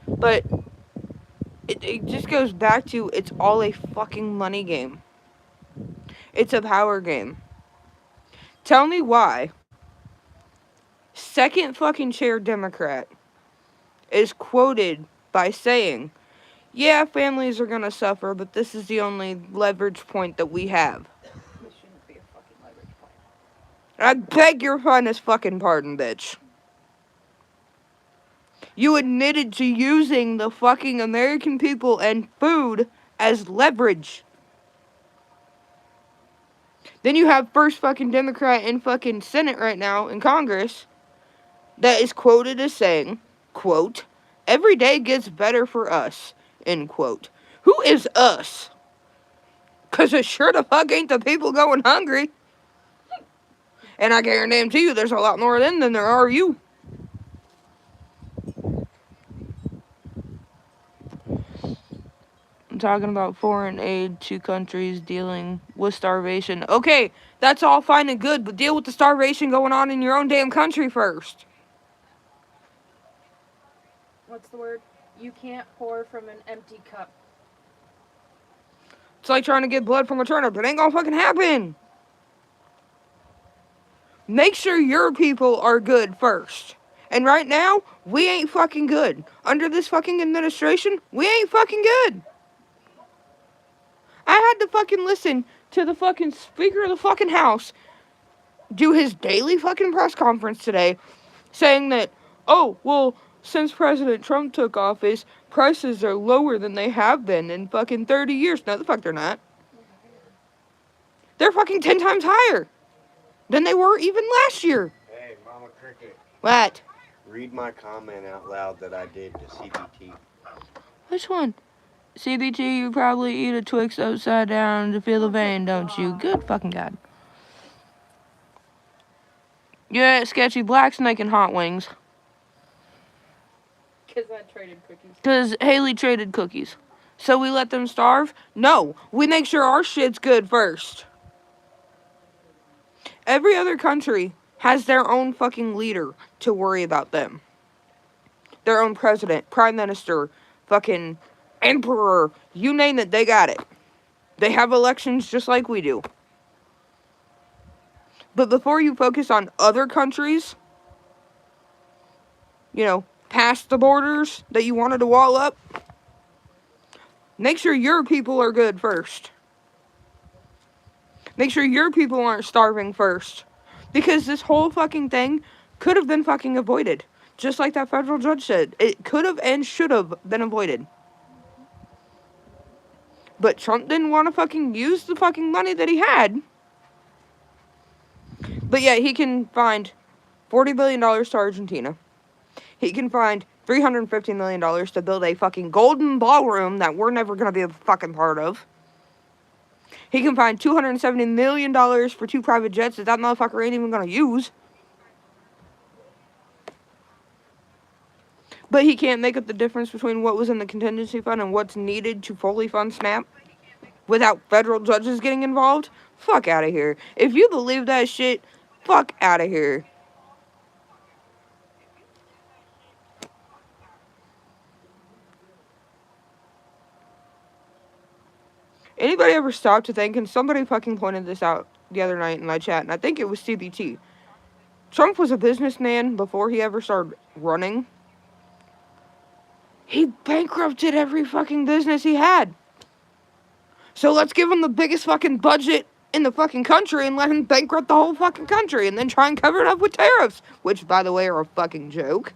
But it just goes back to it's all a fucking money game. It's a power game. Tell me why. Second fucking chair Democrat is quoted by saying, yeah, families are gonna suffer, but this is the only leverage point that we have. This shouldn't be a fucking leverage point. I beg your finest fucking pardon, bitch. You admitted to using the fucking American people and food as leverage. Then you have first fucking Democrat in fucking Senate right now in Congress that is quoted as saying, quote, every day gets better for us, end quote. Who is us? 'Cause it sure the fuck ain't the people going hungry. And I guarantee you there's a lot more of them than there are you. I'm talking about foreign aid to countries dealing with starvation. Okay, that's all fine and good, but deal with the starvation going on in your own damn country first. What's the word? You can't pour from an empty cup. It's like trying to get blood from a turnip. It ain't gonna fucking happen. Make sure your people are good first. And right now, we ain't fucking good. Under this fucking administration, we ain't fucking good. I had to fucking listen to the fucking Speaker of the fucking House do his daily fucking press conference today saying that, oh, well, since President Trump took office, prices are lower than they have been in fucking 30 years. No, the fuck they're not. They're fucking 10 times higher than they were even last year. Hey, Mama Cricket. What? Read my comment out loud that I did to CBT. Which one? CBT, you probably eat a Twix upside down to feel the vein, don't you? Good fucking God. Yeah, Sketchy Black Snake and Hot Wings. Because I traded cookies. Because Haley traded cookies. So we let them starve? No. We make sure our shit's good first. Every other country has their own fucking leader to worry about them. Their own president, prime minister, fucking emperor, you name it, they got it. They have elections just like we do. But before you focus on other countries, you know, past the borders that you wanted to wall up, make sure your people are good first. Make sure your people aren't starving first. Because this whole fucking thing could have been fucking avoided. Just like that federal judge said. It could have and should have been avoided. But Trump didn't want to fucking use the fucking money that he had. But yeah, he can find $40 billion to Argentina. He can find $350 million to build a fucking golden ballroom that we're never going to be a fucking part of. He can find $270 million for 2 private jets that motherfucker ain't even going to use. But he can't make up the difference between what was in the contingency fund and what's needed to fully fund SNAP. without federal judges getting involved? Fuck out of here. If you believe that shit, fuck out of here. Anybody ever stop to think, and somebody fucking pointed this out the other night in my chat, and I think it was CBT. Trump was a businessman before he ever started running. He bankrupted every fucking business he had. So let's give him the biggest fucking budget in the fucking country and let him bankrupt the whole fucking country and then try and cover it up with tariffs, which, by the way, are a fucking joke.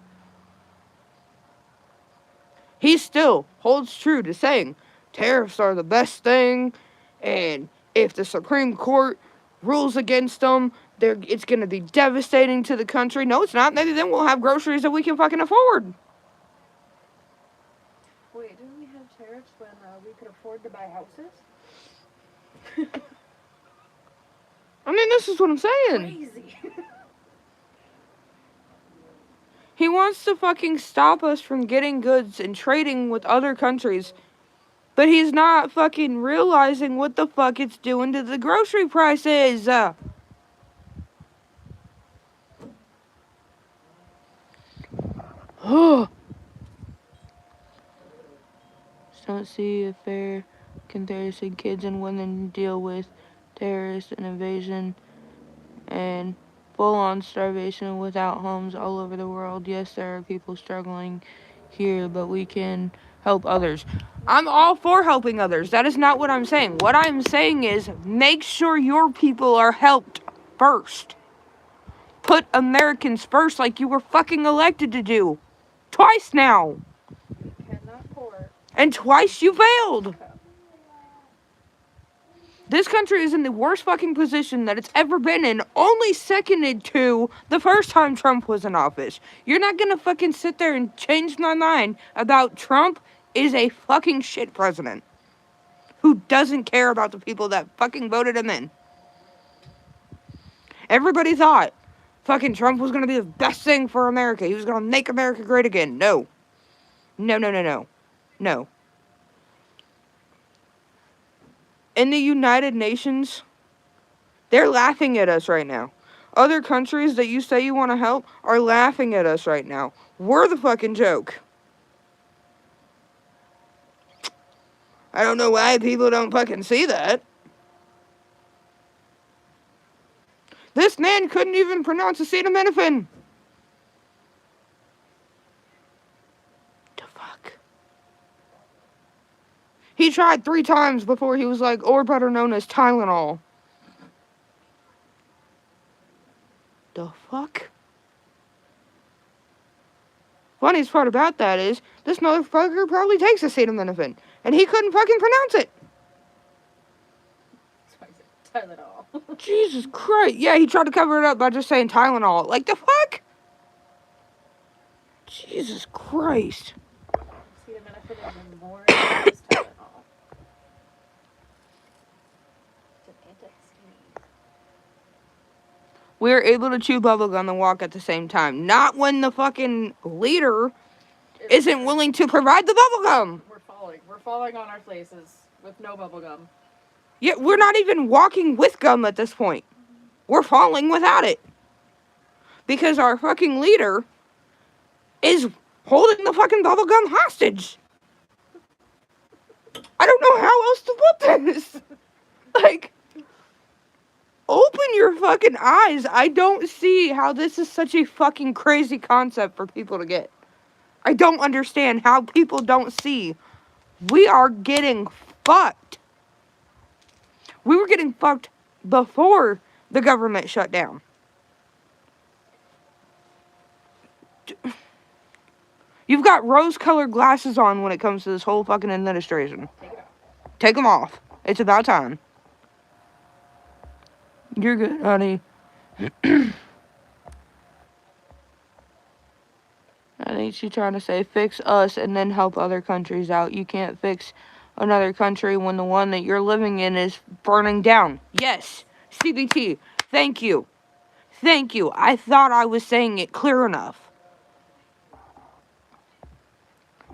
He still holds true to saying tariffs are the best thing, and if the Supreme Court rules against them, it's going to be devastating to the country. No, it's not. Maybe then we'll have groceries that we can fucking afford. Wait, didn't we have tariffs when we could afford to buy houses? I mean, this is what I'm saying. Crazy. He wants to fucking stop us from getting goods and trading with other countries. But he's not fucking realizing what the fuck it's doing to the grocery prices. Don't see a fair comparison. Kids and women deal with terrorist and invasion and full-on starvation without homes all over the world. Yes, there are people struggling here, but we can help others. I'm all for helping others. That is not what I'm saying. What I'm saying is make sure your people are helped first. Put Americans first like you were fucking elected to do. Twice now. Cannot pour. And twice you failed. This country is in the worst fucking position that it's ever been in, only seconded to the first time Trump was in office. You're not gonna fucking sit there and change my mind about Trump is a fucking shit president who doesn't care about the people that fucking voted him in. Everybody thought fucking Trump was gonna be the best thing for America. He was gonna make America great again. No. No, no, no, no. No. In the United Nations, they're laughing at us right now. Other countries that you say you want to help are laughing at us right now. We're the fucking joke. I don't know why people don't fucking see that. This man couldn't even pronounce acetaminophen. The fuck? He tried 3 times before he was like, or better known as Tylenol. The fuck? Funniest part about that is, this motherfucker probably takes acetaminophen, and he couldn't fucking pronounce it. That's why I said Tylenol. Jesus Christ. Yeah, he tried to cover it up by just saying Tylenol. Like, the fuck? Jesus Christ. Acetaminophen is even more than just Tylenol. It's an antihistamine. We were able to chew bubblegum and walk at the same time. Not when the fucking leader isn't willing to provide the bubblegum. We're falling on our faces with no bubble gum. Yeah, we're not even walking with gum at this point. We're falling without it. Because our fucking leader is holding the fucking bubblegum hostage. I don't know how else to put this. Like, open your fucking eyes. I don't see how this is such a fucking crazy concept for people to get. I don't understand how people don't see. We are getting fucked. We were getting fucked before the government shut down. You've got rose-colored glasses on when it comes to this whole fucking administration. Take it off. Take them off. It's about time. You're good, honey. I think she's trying to say fix us and then help other countries out. You can't fix another country when the one that you're living in is burning down. Yes, CBT. Thank you. Thank you. I thought I was saying it clear enough.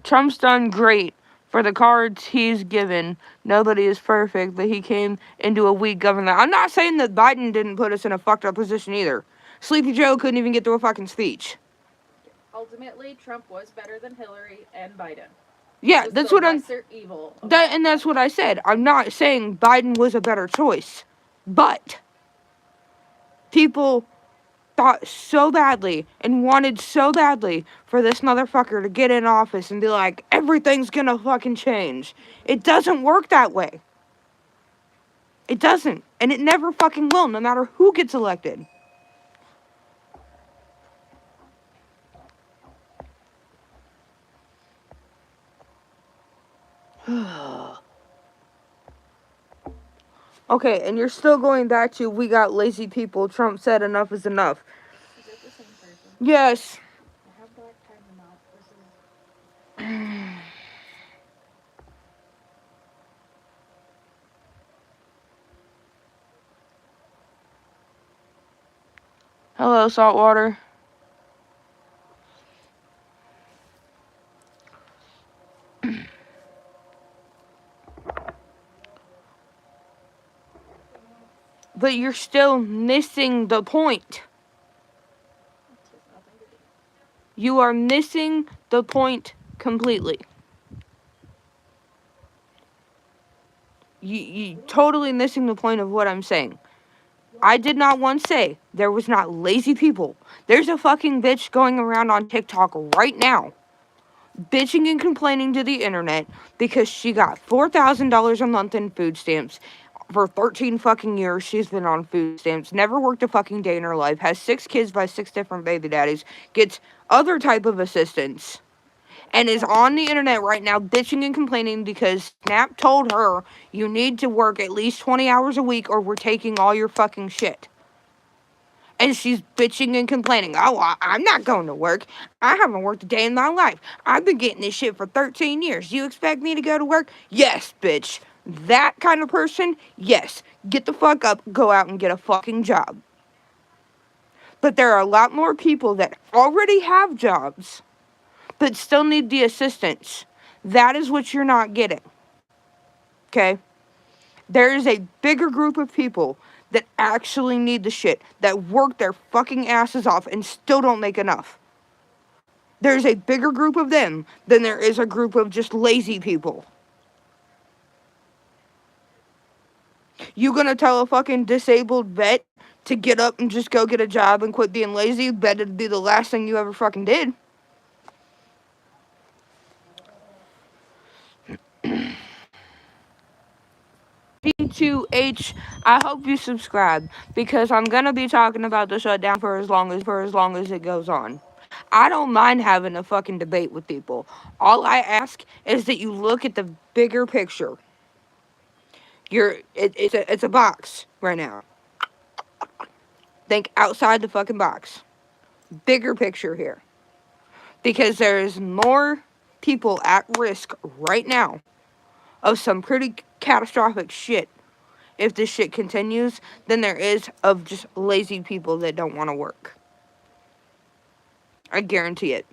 Trump's done great for the cards he's given, nobody is perfect, that he came into a weak government. I'm not saying that Biden didn't put us in a fucked up position either. Sleepy Joe couldn't even get through a fucking speech. Ultimately, Trump was better than Hillary and Biden. Yeah, Was that's the what I'm. lesser evil. of That all and that's of them. what I said. I'm not saying Biden was a better choice, but people thought so badly and wanted so badly for this motherfucker to get in office and be like, everything's gonna fucking change. It doesn't work that way. It doesn't. And it never fucking will, no matter who gets elected. Okay, and you're still going back to we got lazy people. Trump said enough is enough. Is it the same person? Yes. I have black time them out. This is. Hello, Saltwater. But you're still missing the point. You are missing the point completely. You totally missing the point of what I'm saying. I did not once say there was not lazy people. There's a fucking bitch going around on TikTok right now, bitching and complaining to the internet because she got $4,000 a month in food stamps. For 13 fucking years, she's been on food stamps, never worked a fucking day in her life, has 6 kids by 6 different baby daddies, gets other type of assistance, and is on the internet right now bitching and complaining because Snap told her you need to work at least 20 hours a week or we're taking all your fucking shit. And she's bitching and complaining. Oh, I'm not going to work. I haven't worked a day in my life. I've been getting this shit for 13 years. You expect me to go to work? Yes, bitch. That kind of person? Yes. Get the fuck up, go out and get a fucking job. But there are a lot more people that already have jobs but still need the assistance. That is what you're not getting. Okay? There is a bigger group of people that actually need the shit, that work their fucking asses off and still don't make enough. There's a bigger group of them than there is a group of just lazy people. You gonna tell a fucking disabled vet to get up and just go get a job and quit being lazy? Bet it'd be the last thing you ever fucking did. P2H, I hope you subscribe because I'm gonna be talking about the shutdown for as long as it goes on. I don't mind having a fucking debate with people. All I ask is that you look at the bigger picture. It's a box right now. Think outside the fucking box. Bigger picture here. Because there's more people at risk right now of some pretty catastrophic shit if this shit continues than there is of just lazy people that don't want to work. I guarantee it.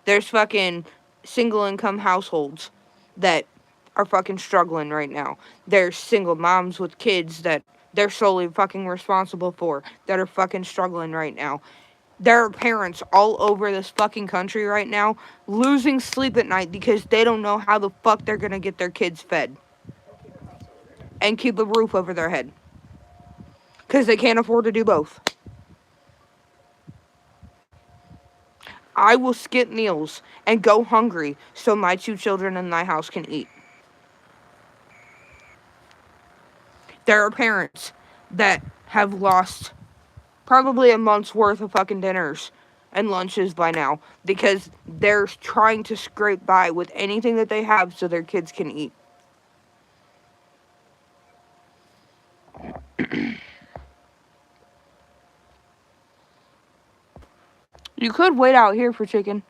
There's fucking single income households that are fucking struggling right now. There's single moms with kids that they're solely fucking responsible for that are fucking struggling right now. There are parents all over this fucking country right now losing sleep at night because they don't know how the fuck they're gonna get their kids fed and keep a roof over their head. Because they can't afford to do both. I will skip meals and go hungry so my 2 children in my house can eat. There are parents that have lost probably a month's worth of fucking dinners and lunches by now because they're trying to scrape by with anything that they have so their kids can eat. You could wait out here for chicken.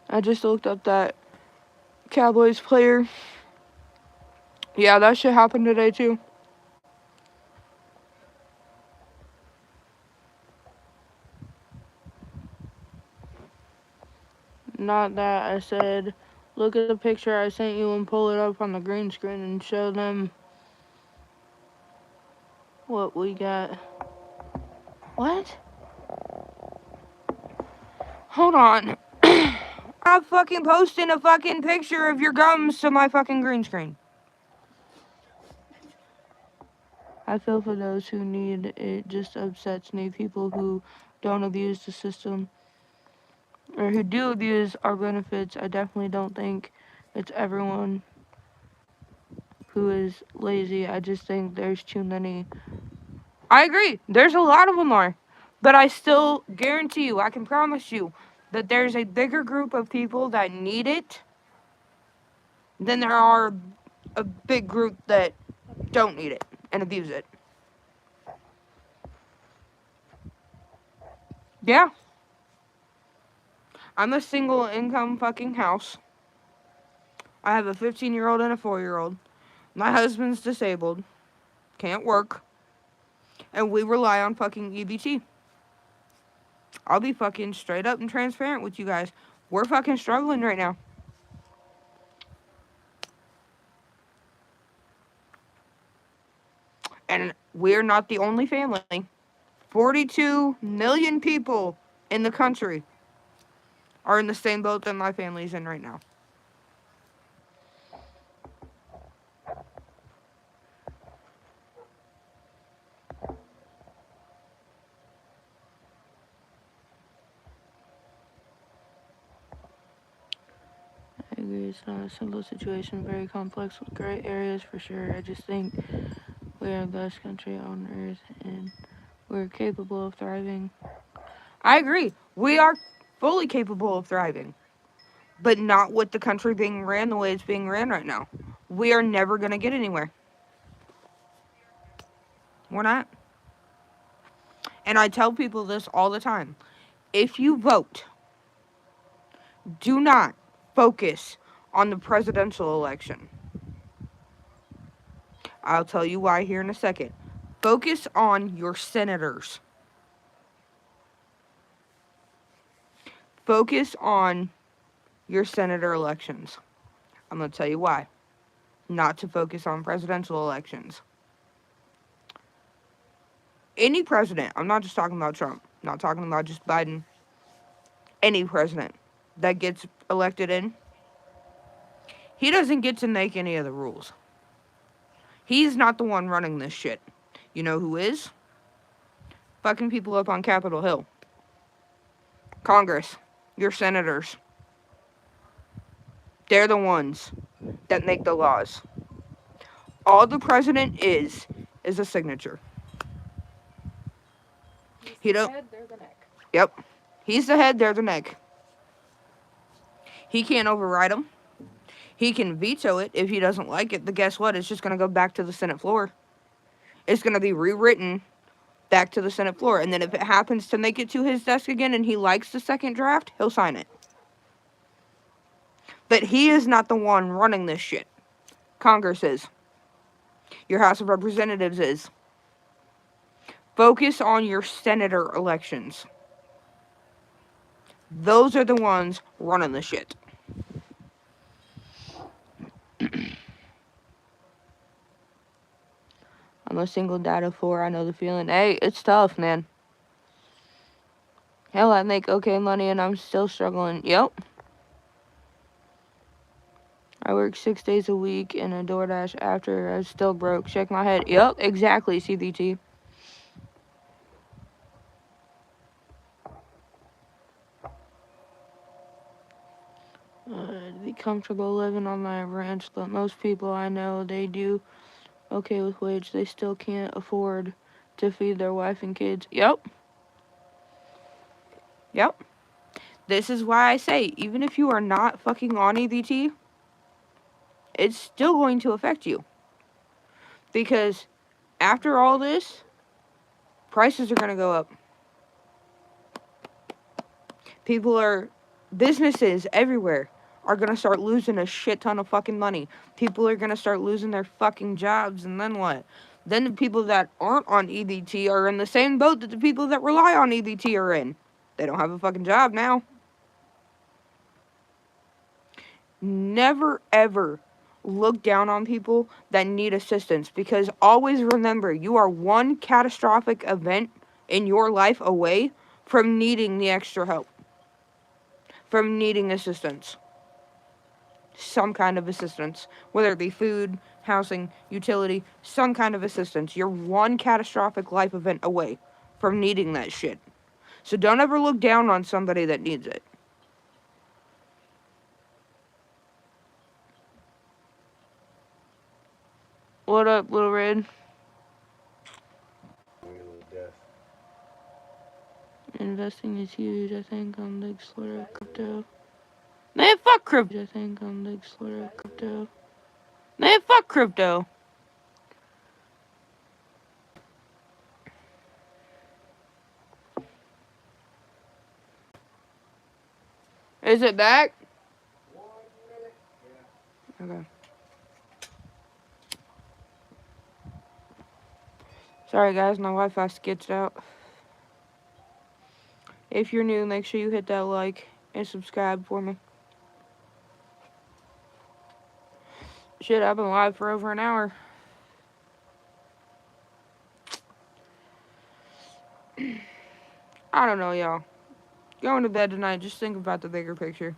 I just looked up that Cowboys player. Yeah, that shit happened today too. Not that I said look at the picture I sent you and pull it up on the green screen and show them what we got. What? Hold on. I'm fucking posting a fucking picture of your gums to my fucking green screen. I feel for those who need it. Just upsets me. People who don't abuse the system or who do abuse our benefits. I definitely don't think it's everyone who is lazy. I just think there's too many. I agree. There's a lot of them are. But I still guarantee you, I can promise you, that there's a bigger group of people that need it than there are a big group that don't need it and abuse it. Yeah. I'm a single income fucking house. I have a 15-year-old and a 4-year-old. My husband's disabled. Can't work. And we rely on fucking EBT. I'll be fucking straight up and transparent with you guys. We're fucking struggling right now. And we're not the only family. 42 million people in the country are in the same boat that my family's in right now. I agree, it's not a simple situation, very complex with gray areas for sure. I just think we are the best country on earth and we're capable of thriving. I agree. We are fully capable of thriving, but not with the country being ran the way it's being ran right now. We are never going to get anywhere. We're not. And I tell people this all the time. If you vote, do not focus on the presidential election. I'll tell you why here in a second. Focus on your senators. Focus on your senator elections. I'm going to tell you why. Not to focus on presidential elections. Any president, I'm not just talking about Trump, not talking about just Biden. Any president that gets elected in, he doesn't get to make any of the rules. He's not the one running this shit. You know who is? Fucking people up on Capitol Hill. Congress. Your senators. They're the ones that make the laws. All the president is a signature. He's the head, they're the neck. Yep. He's the head, they're the neck. He can't override them. He can veto it if he doesn't like it, but guess what? It's just going to go back to the Senate floor. It's going to be rewritten back to the Senate floor. And then if it happens to make it to his desk again and he likes the second draft, he'll sign it. But he is not the one running this shit. Congress is. Your House of Representatives is. Focus on your senator elections. Those are the ones running the shit. I'm a single dad of 4. I know the feeling. Hey, it's tough, man. Hell, I make okay money and I'm still struggling. Yep. I work 6 days a week in a DoorDash after I still broke. Shake my head. Yep, exactly, CBT. To be comfortable living on my ranch, but most people I know, they do okay with wage. They still can't afford to feed their wife and kids. Yep. Yep. This is why I say, even if you are not fucking on EBT, it's still going to affect you. Because after all this, prices are going to go up. Businesses everywhere are going to start losing a shit ton of fucking money. People are going to start losing their fucking jobs, and then what? Then the people that aren't on EBT are in the same boat that the people that rely on EBT are in. They don't have a fucking job now. never ever look down on people that need assistance, because always remember, you are one catastrophic event in your life away from needing the extra help, from needing assistance. Some kind of assistance, whether it be food, housing, utility, some kind of assistance. You're one catastrophic life event away from needing that shit. So don't ever look down on somebody that needs it. What up, Little Red? Investing is huge, I think, on the explorer of crypto. Man, fuck crypto. I think on the explorer of crypto. Man, fuck crypto. Is it back? Okay. Sorry guys, my Wi-Fi sketched out. If you're new, make sure you hit that like and subscribe for me. Shit, I've been live for over an hour. I don't know, y'all. Going to bed tonight, just think about the bigger picture.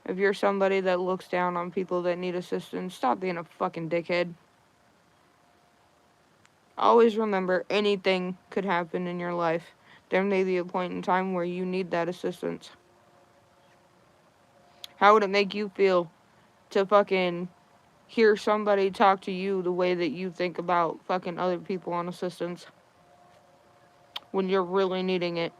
If you're somebody that looks down on people that need assistance, stop being a fucking dickhead. Always remember, anything could happen in your life. There may be a point in time where you need that assistance. How would it make you feel to fucking hear somebody talk to you the way that you think about fucking other people on assistance when you're really needing it?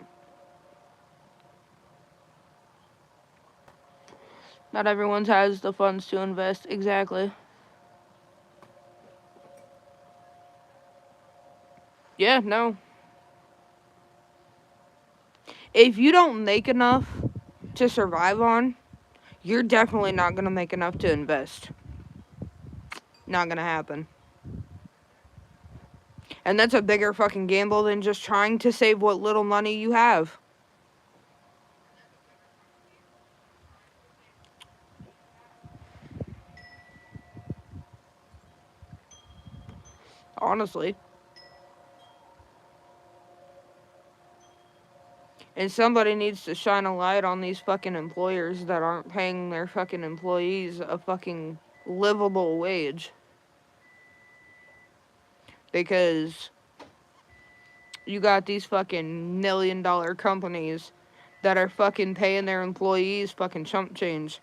Not everyone has the funds to invest. Exactly. Yeah, no. If you don't make enough to survive on, you're definitely not gonna make enough to invest. Not gonna happen. And that's a bigger fucking gamble than just trying to save what little money you have. Honestly. And somebody needs to shine a light on these fucking employers that aren't paying their fucking employees a fucking livable wage. Because you got these fucking $1 million companies that are fucking paying their employees fucking chump change.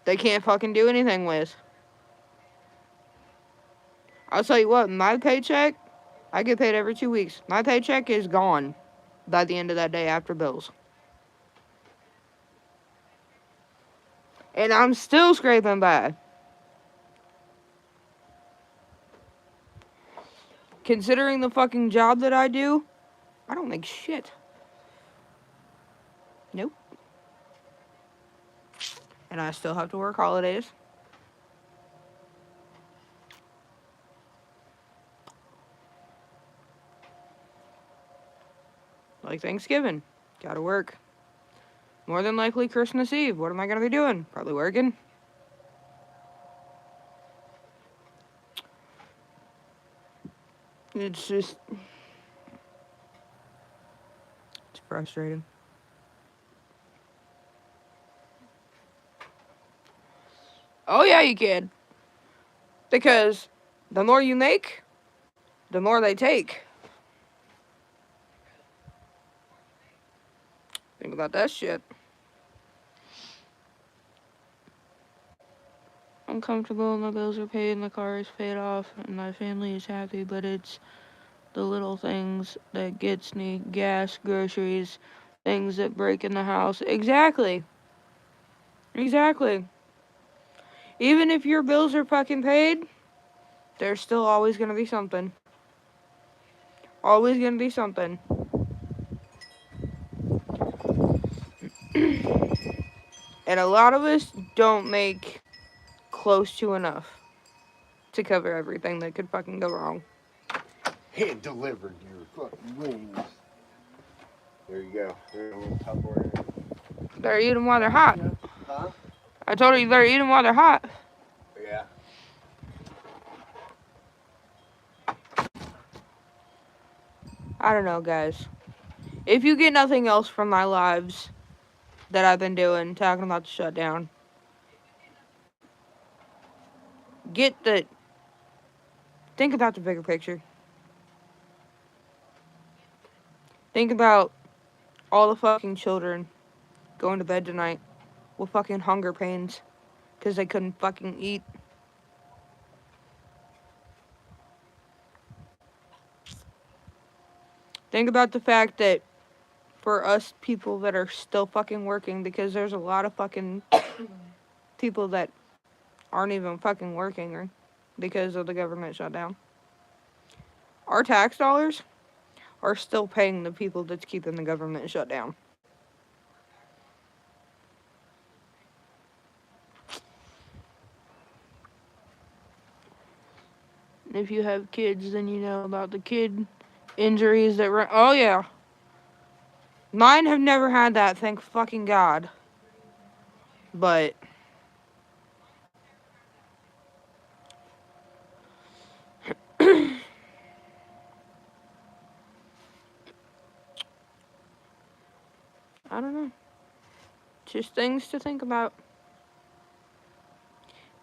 They can't fucking do anything with. I'll tell you what, my paycheck, I get paid every 2 weeks. My paycheck is gone by the end of that day after bills. And I'm still scraping by. Considering the fucking job that I do, I don't make shit. Nope. And I still have to work holidays. Like Thanksgiving. Gotta work. More than likely Christmas Eve. What am I gonna be doing? Probably working. It's just... it's frustrating. Oh yeah, you can. Because the more you make, the more they take. Think about that shit. I'm comfortable, my bills are paid, my car is paid off, and my family is happy, but it's the little things that gets me: gas, groceries, things that break in the house. Exactly. Exactly. Even if your bills are fucking paid, there's still always gonna be something. Always gonna be something. And a lot of us don't make close to enough to cover everything that could fucking go wrong. Hand delivered your fucking wings. There you go. There's a little Tupperware. They're eating while they're hot. Huh? I told her they're eating while they're hot. Yeah. I don't know, guys. If you get nothing else from my lives that I've been doing, talking about the shutdown, think about the bigger picture. Think about all the fucking children going to bed tonight with fucking hunger pains because they couldn't fucking eat. Think about the fact that for us people that are still fucking working, because there's a lot of fucking people that aren't even fucking working or because of the government shutdown. Our tax dollars are still paying the people that's keeping the government shut down. If you have kids, then you know about the kid injuries that run. Oh, yeah. Mine have never had that, thank fucking God. But I don't know. Just things to think about.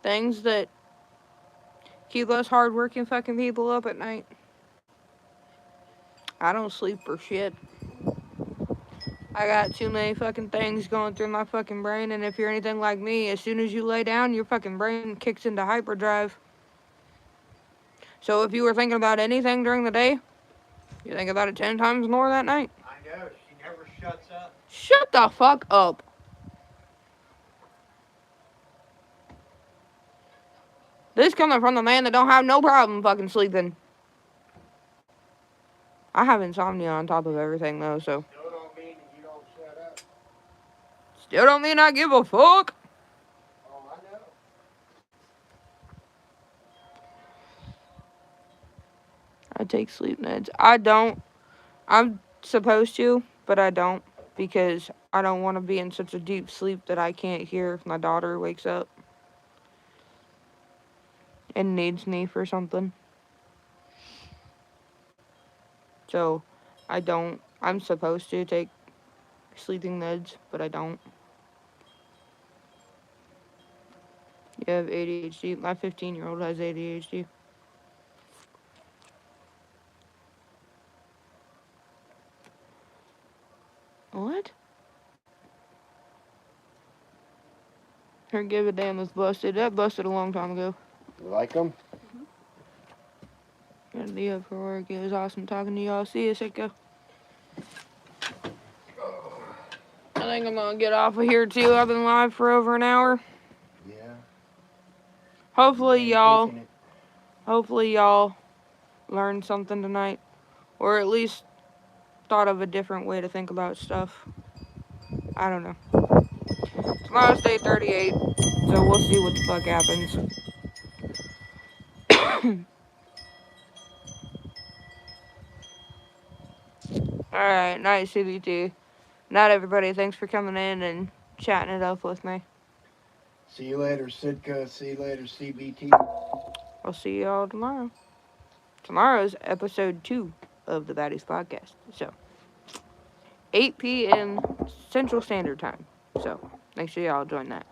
Things that keep us hardworking fucking people up at night. I don't sleep for shit. I got too many fucking things going through my fucking brain, and if you're anything like me, as soon as you lay down, your fucking brain kicks into hyperdrive. So if you were thinking about anything during the day, you think about it 10 times more that night. I know, she never shuts up. Shut the fuck up. This coming from the man that don't have no problem fucking sleeping. I have insomnia on top of everything though, so. Still don't mean that you don't shut up. Still don't mean I give a fuck. Oh, I know. I take sleep meds. I don't. I'm supposed to, but I don't because I don't want to be in such a deep sleep that I can't hear if my daughter wakes up and needs me for something. So, I don't. I'm supposed to take sleeping meds, but I don't. You have ADHD. My 15-year-old has ADHD. What? Her Give a Damn was busted. That busted a long time ago. You like them? Gotta be up for work. It was awesome talking to y'all. See you, sicko. I think I'm gonna get off of here too. I've been live for over an hour. Yeah. Hopefully Ain't y'all learned something tonight. Or at least thought of a different way to think about stuff. I don't know. Tomorrow's day 38, so we'll see what the fuck happens. Alright, night CBT. Night everybody, thanks for coming in and chatting it up with me. See you later, Sitka. See you later, CBT. I'll see y'all tomorrow. Tomorrow's episode 2 of the Baddies Podcast. So, 8 p.m. Central Standard Time. So, make sure y'all join that.